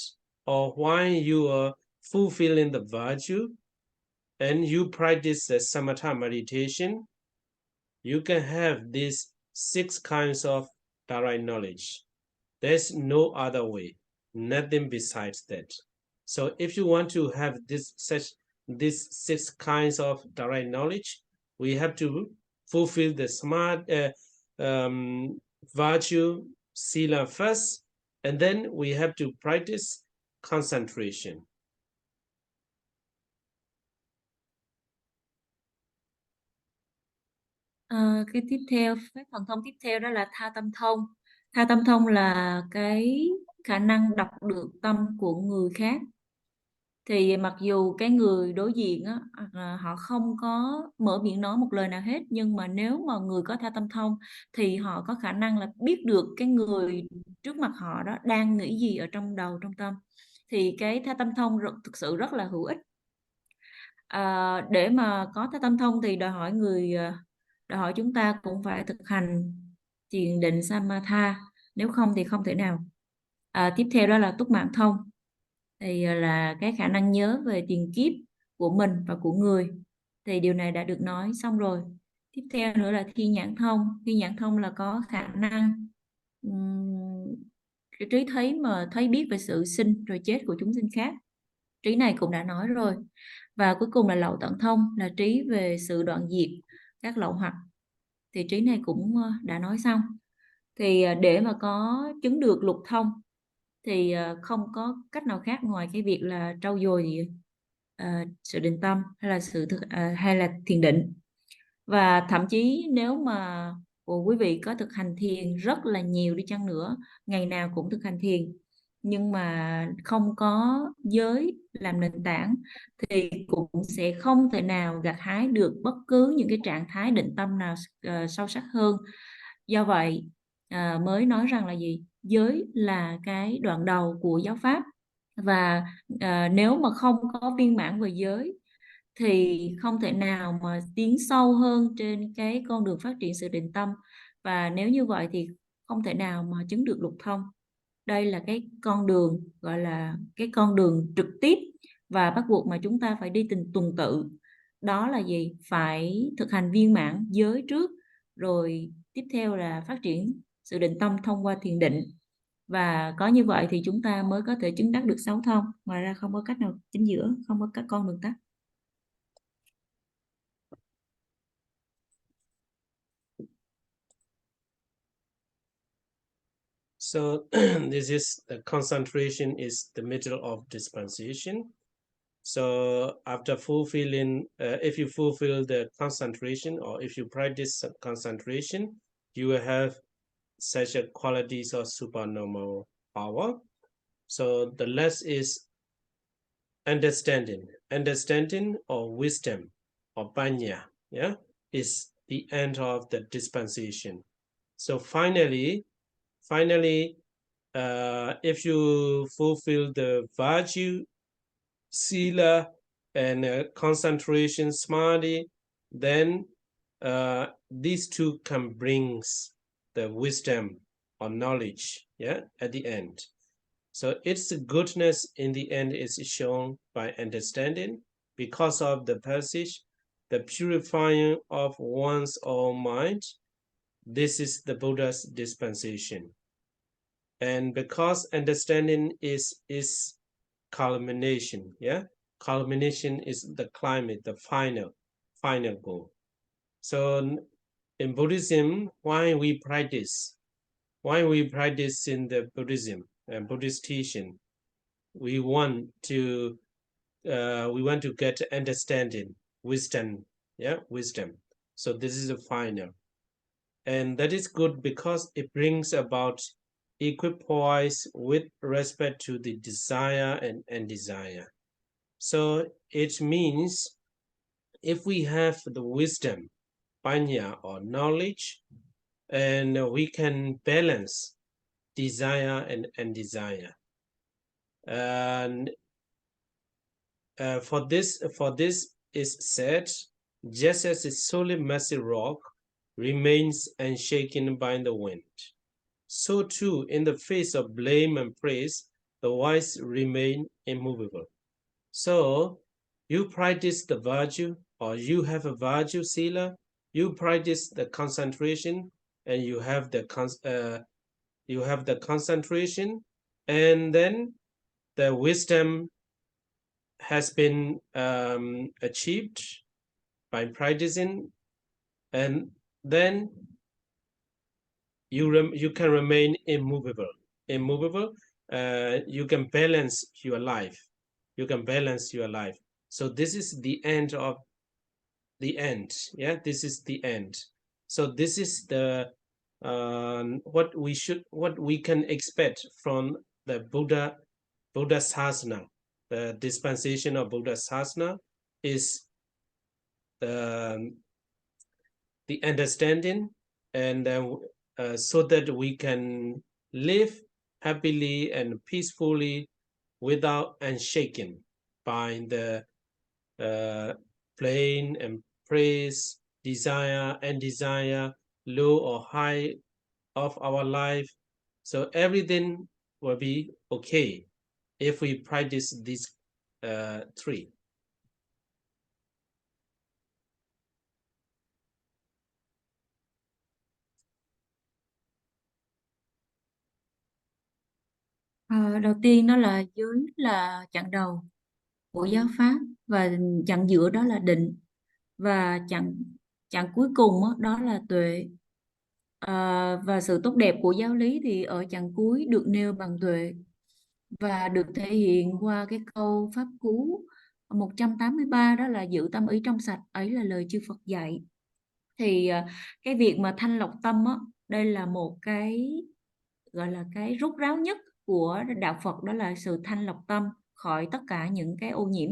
or while you are fulfilling the virtue and you practice the samatha meditation, you can have these 6 kinds of direct knowledge. There's no other way, nothing besides that. So if you want to have these 6 kinds of direct knowledge, we have to fulfill the smart virtue sila first, and then we have to practice concentration. Cái tiếp theo, phép thần thông tiếp theo đó là tha tâm thông. Tha tâm thông là cái khả năng đọc được tâm của người khác. Thì mặc dù cái người đối diện á, họ không có mở miệng nói một lời nào hết, nhưng mà nếu mà người có tha tâm thông thì họ có khả năng là biết được cái người trước mặt họ đó đang nghĩ gì ở trong đầu, trong tâm. Thì cái tha tâm thông thực sự rất là hữu ích. Để mà có tha tâm thông thì đòi hỏi chúng ta cũng phải thực hành thiền định samatha, nếu không thì không thể nào. Tiếp theo đó là túc mạng thông, thì là cái khả năng nhớ về tiền kiếp của mình và của người, thì điều này đã được nói xong rồi. Tiếp theo nữa là thiên nhãn thông. Thiên nhãn thông là có khả năng cái trí thấy biết về sự sinh rồi chết của chúng sinh khác. Trí này cũng đã nói rồi. Và cuối cùng là lậu tận thông, là trí về sự đoạn diệt các lậu hoặc, thì trí này cũng đã nói xong. Thì để mà có chứng được lục thông thì không có cách nào khác ngoài cái việc là trau dồi sự định tâm hay là thiền định. Và thậm chí nếu mà quý vị có thực hành thiền rất là nhiều đi chăng nữa, ngày nào cũng thực hành thiền, nhưng mà không có giới làm nền tảng thì cũng sẽ không thể nào gặt hái được bất cứ những cái trạng thái định tâm nào sâu sắc hơn. Do vậy mới nói rằng là gì? Giới là cái đoạn đầu của giáo pháp. Và nếu mà không có viên mãn về giới thì không thể nào mà tiến sâu hơn trên cái con đường phát triển sự định tâm. Và nếu như vậy thì không thể nào mà chứng được lục thông. Đây là cái con đường gọi là cái con đường trực tiếp và bắt buộc mà chúng ta phải đi tuần tự. Đó là gì? Phải thực hành viên mãn giới trước, rồi tiếp theo là phát triển sự định tâm thông qua thiền định. Và có như vậy thì chúng ta mới có thể chứng đắc được 6 thông. Ngoài ra không có cách nào chính giữa, không có các con đường tắt. So this is the concentration is the middle of dispensation. So after fulfilling, if you fulfill the concentration, or if you practice concentration, you will have such a qualities of supernormal power. So the last is understanding or wisdom or panya, yeah, is the end of the dispensation. So finally, if you fulfill the virtue, sila, and concentration, samadhi, then these two can bring the wisdom or knowledge, yeah, at the end. So its goodness in the end is shown by understanding because of the passage, the purifying of one's own mind. This is the Buddha's dispensation. And because understanding is culmination, yeah? Culmination is the climate, the final goal. So in Buddhism, why we practice in the Buddhism and Buddhist teaching? We want to get understanding, wisdom, yeah, wisdom. So this is the final, and that is good because it brings about equipoise with respect to the desire and undesire. So it means if we have the wisdom, panya or knowledge, and we can balance desire and undesire. And for this is said, just as a solid massive rock remains unshaken by the wind, so too in the face of blame and praise, the wise remain immovable. So you practice the virtue, or you have a virtue sila, you practice the concentration, and you have the concentration, and then the wisdom has been achieved by practicing, and then you can remain immovable. You can balance your life. So this is the end of the end. Yeah, this is the end. So this is the what we can expect from the Buddha Sasana. The dispensation of Buddha Sasana is the understanding, and so that we can live happily and peacefully without unshaken by the blame and praise, desire and desire, low or high of our life. So everything will be okay if we practice these three. Đầu tiên đó là giới là chặng đầu của giáo pháp, và chặng giữa đó là định, và chặng cuối cùng đó là tuệ. Và sự tốt đẹp của giáo lý thì ở chặng cuối được nêu bằng tuệ, và được thể hiện qua cái câu pháp cú 183, đó là giữ tâm ý trong sạch, ấy là lời chư Phật dạy. Thì cái việc mà thanh lọc tâm đây là một cái gọi là cái rốt ráo nhất của đạo Phật, đó là sự thanh lọc tâm khỏi tất cả những cái ô nhiễm.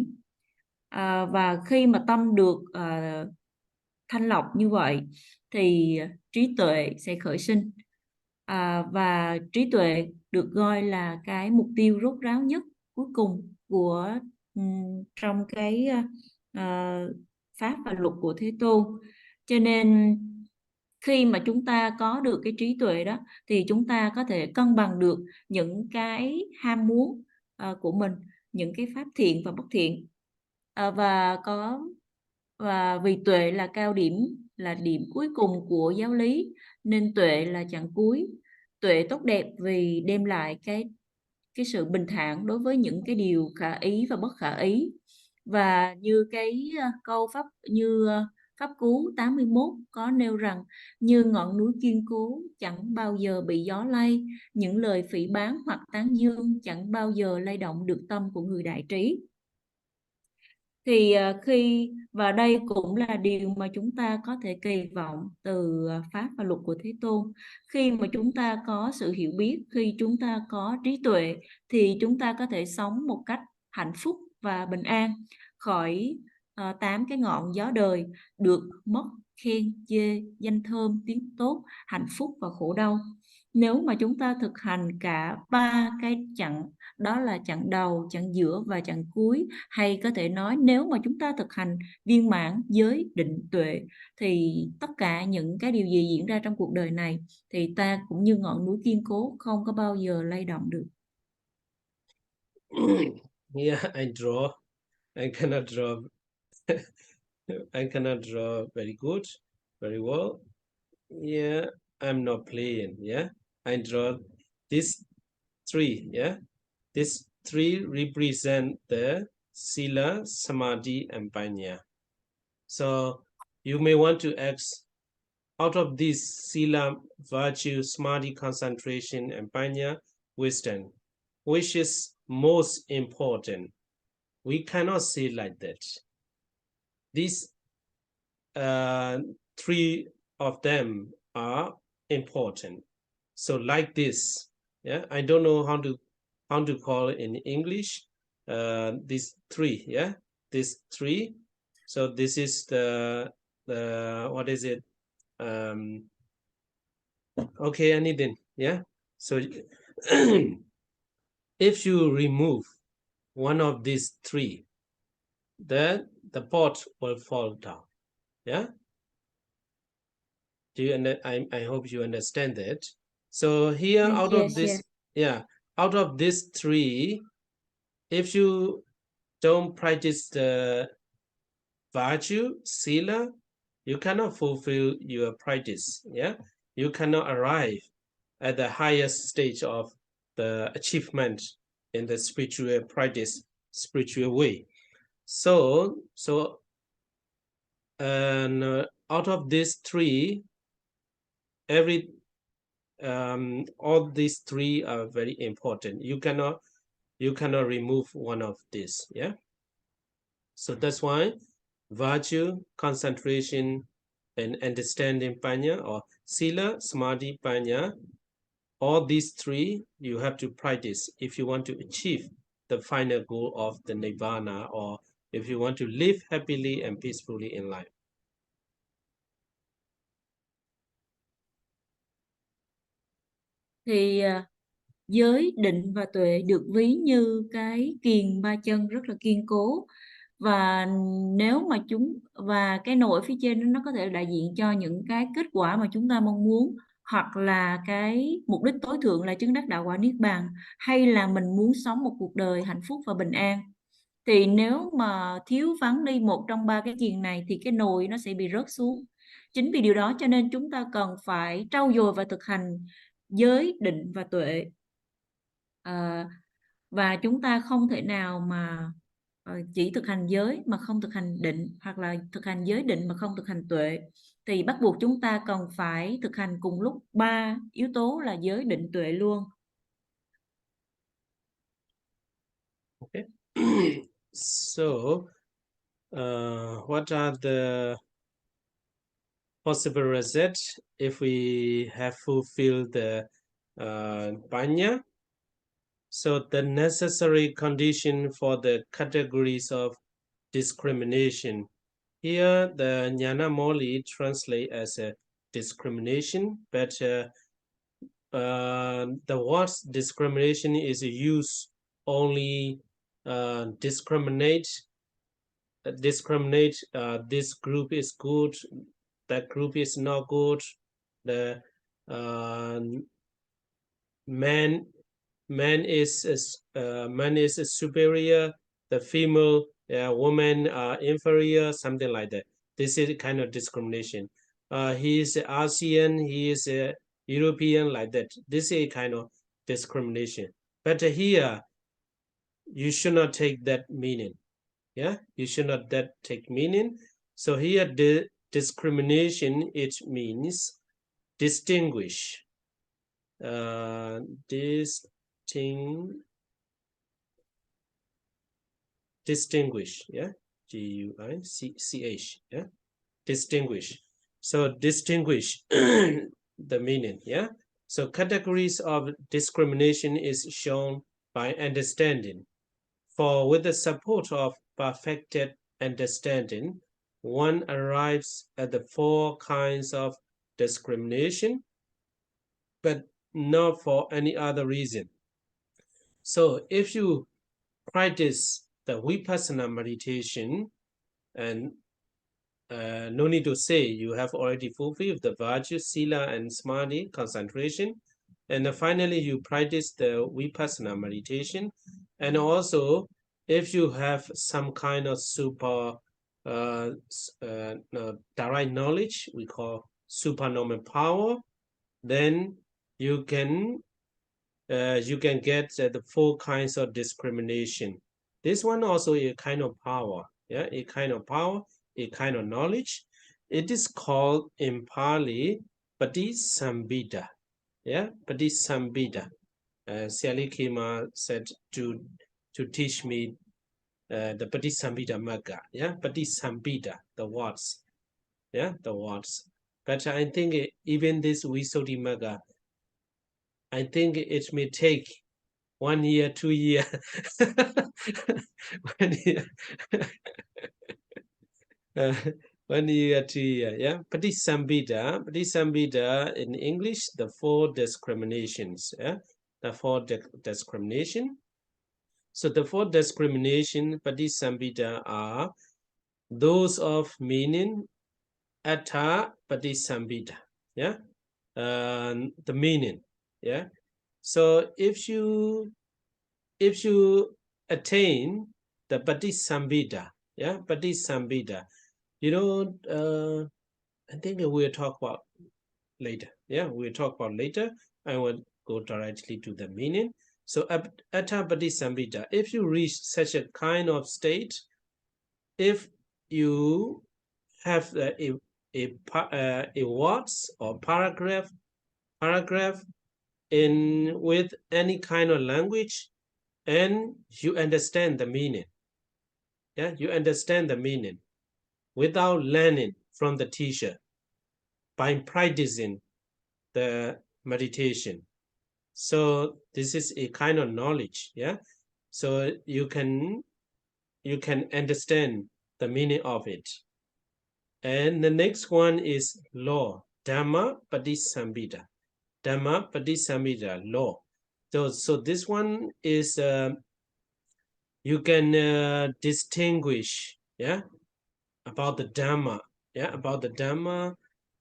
Và khi mà tâm được thanh lọc như vậy thì trí tuệ sẽ khởi sinh. Và trí tuệ được gọi là cái mục tiêu rốt ráo nhất cuối cùng của trong cái pháp và luật của Thế Tôn. Cho nên khi mà chúng ta có được cái trí tuệ đó thì chúng ta có thể cân bằng được những cái ham muốn của mình, những cái pháp thiện và bất thiện. Và vì tuệ là cao điểm, là điểm cuối cùng của giáo lý, nên tuệ là chặng cuối. Tuệ tốt đẹp vì đem lại cái sự bình thản đối với những cái điều khả ý và bất khả ý. Và như cái câu pháp pháp cú 81 có nêu rằng: như ngọn núi kiên cố chẳng bao giờ bị gió lay, những lời phỉ báng hoặc tán dương chẳng bao giờ lay động được tâm của người đại trí. Thì và đây cũng là điều mà chúng ta có thể kỳ vọng từ pháp và luật của Thế Tôn. Khi mà chúng ta có sự hiểu biết, khi chúng ta có trí tuệ, thì chúng ta có thể sống một cách hạnh phúc và bình an, khỏi 8 cái ngọn gió đời: được, mất, khen, chê, danh thơm, tiếng tốt, hạnh phúc và khổ đau. Nếu mà chúng ta thực hành cả 3 cái chặng, đó là chặng đầu, chặng giữa và chặng cuối, hay có thể nói nếu mà chúng ta thực hành viên mãn giới định tuệ, thì tất cả những cái điều gì diễn ra trong cuộc đời này thì ta cũng như ngọn núi kiên cố, không có bao giờ lay động được. Here I draw. I cannot draw. I cannot draw very good, very well. Yeah, I'm not playing. Yeah, I draw this 3. Yeah, this 3 represent the Sila, Samadhi, and Panya. So you may want to ask, out of these Sila, virtue, Samadhi, concentration, and Panya, wisdom, which is most important? We cannot say like that. These 3 of them are important. So like this, yeah, I don't know how to call it in English. These 3, yeah, these 3. So this is the what is it? Okay, anything, yeah. So if you remove one of these 3, then the pot will fall down. Yeah. Do you I hope you understand that. So here, out of Yes, this, yes. yeah, out of these 3, if you don't practice the virtue, sila, you cannot fulfill your practice. Yeah, you cannot arrive at the highest stage of the achievement in the spiritual practice, spiritual way. So and out of these 3, all these 3 are very important. You cannot remove one of these. Yeah. So that's why virtue, concentration, and understanding panya, or sila, samadhi, panya, all these 3 you have to practice if you want to achieve the final goal of the nirvana, or if you want to live happily and peacefully in life. Thì giới định và tuệ được ví như cái kiềng ba chân rất là kiên cố, và nếu mà và cái nồi ở phía trên nó có thể đại diện cho những cái kết quả mà chúng ta mong muốn, hoặc là cái mục đích tối thượng là chứng đắc đạo quả niết bàn, hay là mình muốn sống một cuộc đời hạnh phúc và bình an. Thì nếu mà thiếu vắng đi một trong 3 cái kiềng này thì cái nồi nó sẽ bị rớt xuống. Chính vì điều đó cho nên chúng ta cần phải trau dồi và thực hành giới định và tuệ. Và chúng ta không thể nào mà chỉ thực hành giới mà không thực hành định, hoặc là thực hành giới định mà không thực hành tuệ. Thì bắt buộc chúng ta cần phải thực hành cùng lúc 3 yếu tố là giới định tuệ luôn. Okay. So what are the possible results if we have fulfilled the panya? So the necessary condition for the categories of discrimination. Here the Jnana Moli translate as a discrimination, but the word discrimination is used only discriminate. This group is good, that group is not good. The man is a superior, the female woman are inferior, something like that. This is kind of discrimination. He is ASEAN, he is a European, like that. This is a kind of discrimination. But here, you should not take that meaning. Yeah, you should not take meaning. So here, the discrimination, it means distinguish. Distinguish, yeah, G-U-I-C-H, yeah, distinguish. So distinguish the meaning, yeah. So categories of discrimination is shown by understanding. For with the support of perfected understanding, one arrives at the 4 kinds of discrimination, but not for any other reason. So if you practice the vipassana meditation, and no need to say, you have already fulfilled the virtue, sila, and samadhi, concentration, and finally you practice the vipassana meditation, And also, if you have some kind of direct knowledge, we call supernormal power, then you can get the 4 kinds of discrimination. This one also a kind of power, yeah, a kind of power, a kind of knowledge. It is called in Pali Patisambhida, yeah, Patisambhida. Siali Kema said to teach me the Visuddhimagga, yeah, Visuddhimagga, the words, yeah, the words. But I think even this Visuddhimagga, I think it may take 1 year, 2 year, 1 year, uh, 1 year, 2 year, yeah. Patisambhida in English, the 4 discriminations, yeah, the 4 discrimination. So the 4 discrimination Patisambhida are those of meaning, Atha Patisambhida, yeah, the meaning, yeah. So if you attain the Patisambhida, yeah, Patisambhida, I think we'll talk about later. Yeah, we'll talk about later. I will go directly to the meaning. So Atha Patisambhida, if you reach such a kind of state, if you have a words or paragraph in with any kind of language, and you understand the meaning, yeah, you understand the meaning without learning from the teacher, by practicing the meditation. So this is a kind of knowledge, yeah. So you can understand the meaning of it. And the next one is law, Dhamma Patisambhida. Dhamma Patisambhida, law. So this one is you can distinguish, yeah, about the Dhamma, yeah, about the Dhamma.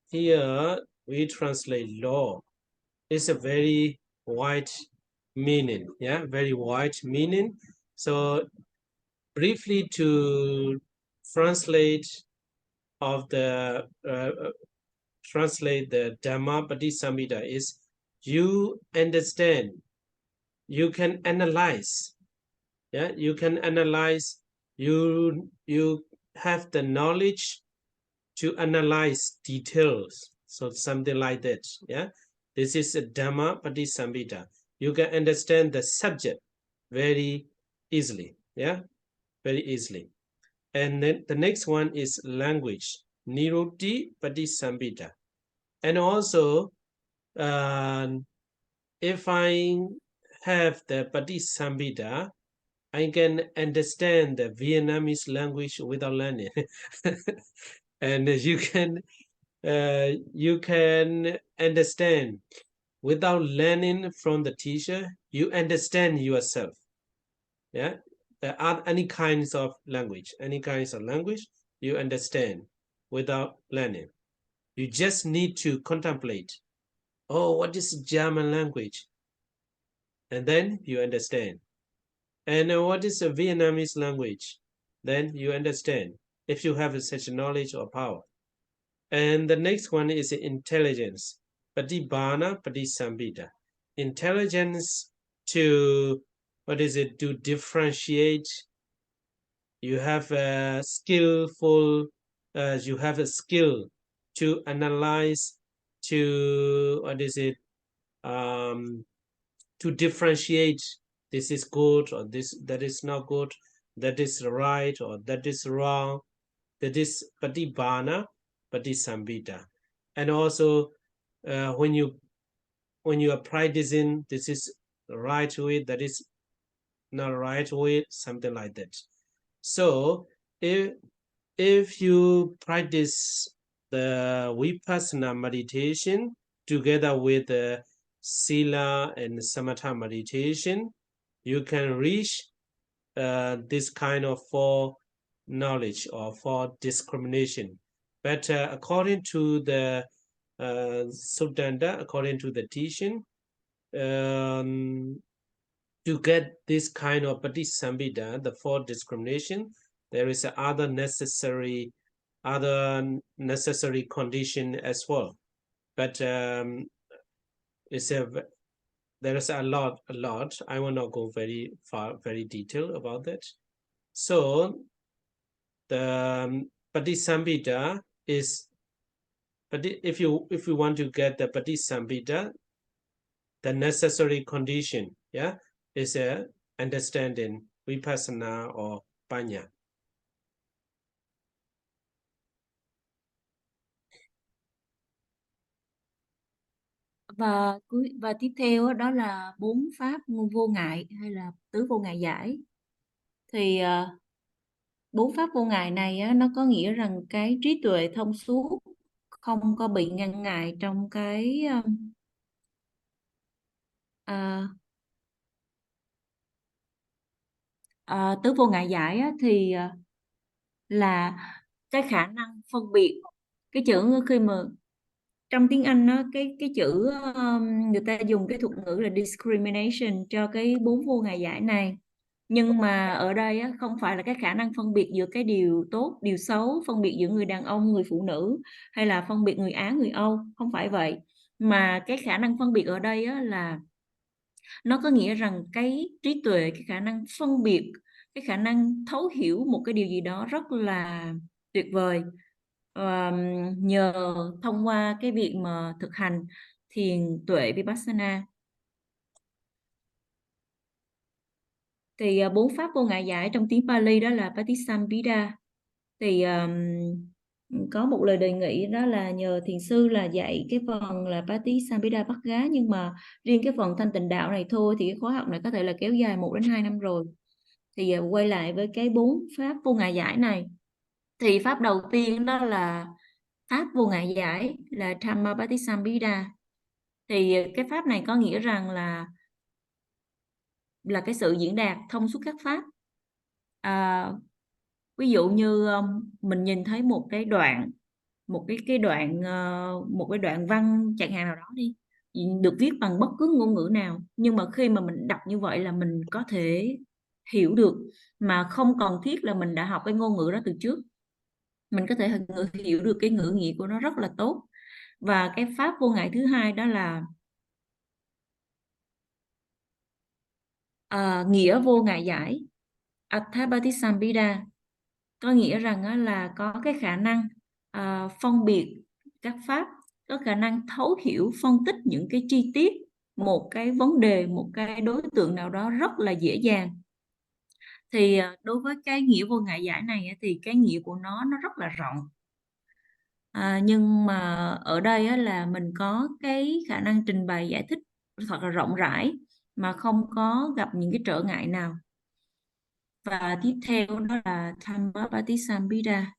Here we translate law. It's a very wide meaning, yeah, very wide meaning. So briefly to translate of the translate the Dhamma Patisambhida is you understand, you can analyze, yeah, you can analyze, you have the knowledge to analyze details. So something like that, yeah. This is a Dhamma Patisambhida. You can understand the subject very easily, yeah, very easily. And then the next one is language, Niruti Patisambhida. And also, if I have the Patisambhida, I can understand the Vietnamese language without learning. And you can understand without learning from the teacher. You understand yourself, yeah. There are any kinds of language, you understand without learning. You just need to contemplate, oh, what is German language, and then you understand. And what is a Vietnamese language, then you understand, if you have such knowledge or power. And the next one is intelligence, Patibhana Patisambhida. Intelligence to, to differentiate. You have a skillful, you have a skill to analyze, to, to differentiate, this is good or that is not good, that is right or that is wrong. That is Patibhana Patisambhida. And also when you are practicing, this is the right way, that is not right way, something like that. So if you practice the Vipassana meditation together with the Sila and Samatha meditation, you can reach this kind of 4 knowledge or 4 discrimination. But according to the Suddhanta, according to the teaching, to get this kind of Patisambhida, the fourth discrimination, there is other necessary condition as well. But it's there is a lot. I will not go very detailed about that. So the Patisambhida is, but if you want to get the Patisambhida, the necessary condition, yeah, is a understanding vipassana or panya. Và tiếp theo đó là 4 pháp vô ngại hay là tứ vô ngại giải. Thì 4 pháp vô ngại này nó có nghĩa rằng cái trí tuệ thông suốt, không có bị ngăn ngại trong cái tứ vô ngại giải thì là cái khả năng phân biệt. Cái chữ khi mà trong tiếng Anh cái chữ người ta dùng cái thuật ngữ là discrimination cho cái 4 vô ngại giải này, nhưng mà ở đây không phải là cái khả năng phân biệt giữa cái điều tốt, điều xấu, phân biệt giữa người đàn ông, người phụ nữ, hay là phân biệt người Á, người Âu, không phải vậy. Mà cái khả năng phân biệt ở đây là nó có nghĩa rằng cái trí tuệ, cái khả năng phân biệt, cái khả năng thấu hiểu một cái điều gì đó rất là tuyệt vời. Nhờ thông qua cái việc mà thực hành thiền tuệ Vipassana. Thì 4 pháp vô ngại giải trong tiếng Pali đó là Patisambhida. Thì có một lời đề nghị đó là nhờ thiền sư là dạy cái phần là Patisambhida Bát Gá, nhưng mà riêng cái phần thanh tịnh đạo này thôi thì cái khóa học này có thể là kéo dài 1 đến 2 năm rồi. Thì quay lại với cái 4 pháp vô ngại giải này. Thì pháp đầu tiên đó là pháp vô ngại giải là Dhamma Patisambhida. Thì cái pháp này có nghĩa rằng là cái sự diễn đạt thông suốt các pháp. Ví dụ như mình nhìn thấy một cái đoạn một cái đoạn văn chẳng hạn nào đó đi, được viết bằng bất cứ ngôn ngữ nào, nhưng mà khi mà mình đọc như vậy là mình có thể hiểu được, mà không cần thiết là mình đã học cái ngôn ngữ đó từ trước. Mình có thể hiểu được cái ngữ nghĩa của nó rất là tốt. Và cái pháp vô ngại thứ hai đó là nghĩa vô ngại giải, Atthapattisambhida, có nghĩa rằng là có cái khả năng phân biệt các pháp, có khả năng thấu hiểu, phân tích những cái chi tiết, một cái vấn đề, một cái đối tượng nào đó rất là dễ dàng. Thì đối với cái nghĩa vô ngại giải này thì cái nghĩa của nó rất là rộng. Nhưng mà ở đây là mình có cái khả năng trình bày giải thích thật là rộng rãi mà không có gặp những cái trở ngại nào. Và tiếp theo đó là Dhamma Patisambhida.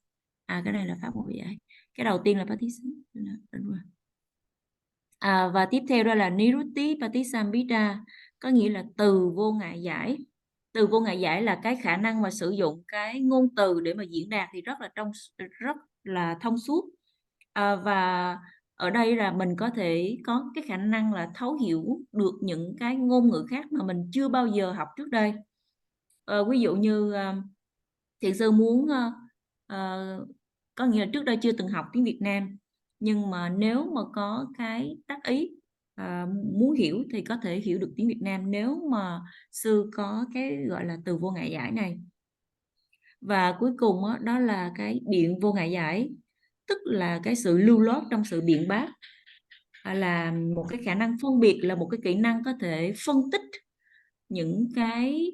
Cái này là pháp vô ngại giải. Cái đầu tiên là Patisambhida. Và tiếp theo đó là Nirutti Patisambhida, có nghĩa là từ vô ngại giải. Từ vô ngại giải là cái khả năng mà sử dụng cái ngôn từ để mà diễn đạt thì rất là thông suốt. Và ở đây là mình có thể có cái khả năng là thấu hiểu được những cái ngôn ngữ khác mà mình chưa bao giờ học trước đây. Ví dụ như thiền sư muốn có nghĩa là trước đây chưa từng học tiếng Việt Nam, nhưng mà nếu mà có cái tác ý muốn hiểu thì có thể hiểu được tiếng Việt Nam nếu mà sư có cái gọi là từ vô ngại giải này. Và cuối cùng đó là cái biện vô ngại giải, tức là cái sự lưu loát trong sự biện bác, là một cái khả năng phân biệt, là một cái kỹ năng có thể phân tích những cái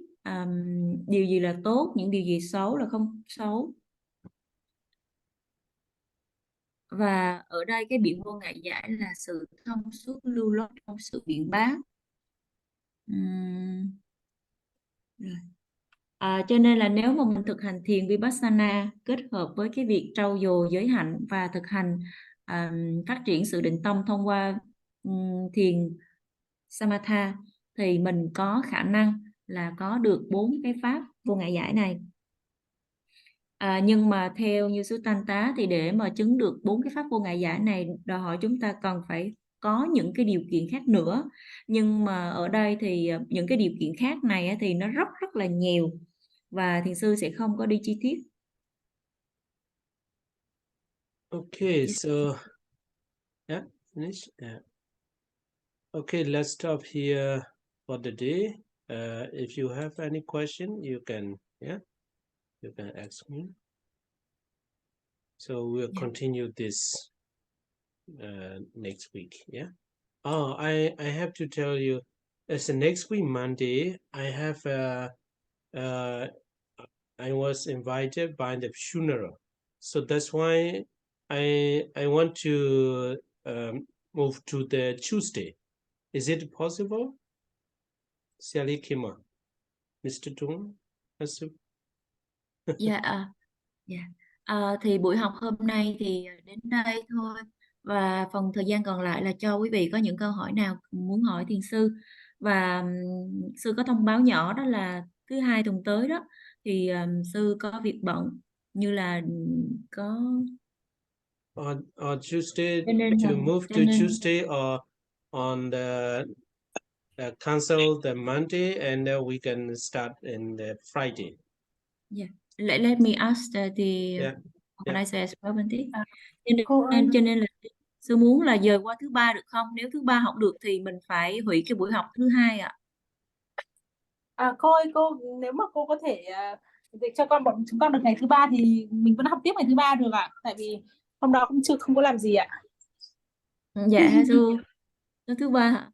điều gì là tốt, những điều gì xấu là không xấu. Và ở đây cái biện vô ngại giải là sự thông suốt lưu loát trong sự biện bác. Cho nên là nếu mà mình thực hành thiền Vipassana kết hợp với cái việc trau dồi giới hạnh và thực hành phát triển sự định tâm thông qua thiền Samatha, thì mình có khả năng là có được 4 cái pháp vô ngại giải này. Nhưng mà theo như sư Tăng Tá thì để mà chứng được 4 cái pháp vô ngại giải này đòi hỏi chúng ta cần phải có những cái điều kiện khác nữa. Nhưng mà ở đây thì những cái điều kiện khác này thì nó rất rất là nhiều và thiền sư sẽ không có đi chi tiết. Okay, so yeah, finish. Yeah. Okay, let's stop here for the day. If you have any question, you can ask me. So we'll continue this next week. Yeah. Oh, I have to tell you, as the next week Monday, I was invited by the funeral, so that's why I want to move to the Tuesday. Is it possible? Sally Kima, Mr. Tung, Thì buổi học hôm nay thì đến đây thôi, và phần thời gian còn lại là cho quý vị có những câu hỏi nào muốn hỏi thiền sư. Và sư có thông báo nhỏ đó là thứ hai tuần tới đó thì sư có việc bận, như là có on Tuesday, cho nên to move cho to nên Tuesday, or on the cancel the Monday, and we can start in the Friday. let me ask the Yeah. organizer this. Cô ơi, Cho nên là sư muốn là dời qua thứ ba được không? Nếu thứ ba học được thì mình phải hủy cái buổi học thứ hai ạ. Cô ơi, nếu mà cô có thể để cho bọn chúng con được ngày thứ ba thì mình vẫn học tiếp ngày thứ ba được ạ. Tại vì hôm đó không có làm gì ạ. Dạ sư thứ ba ạ.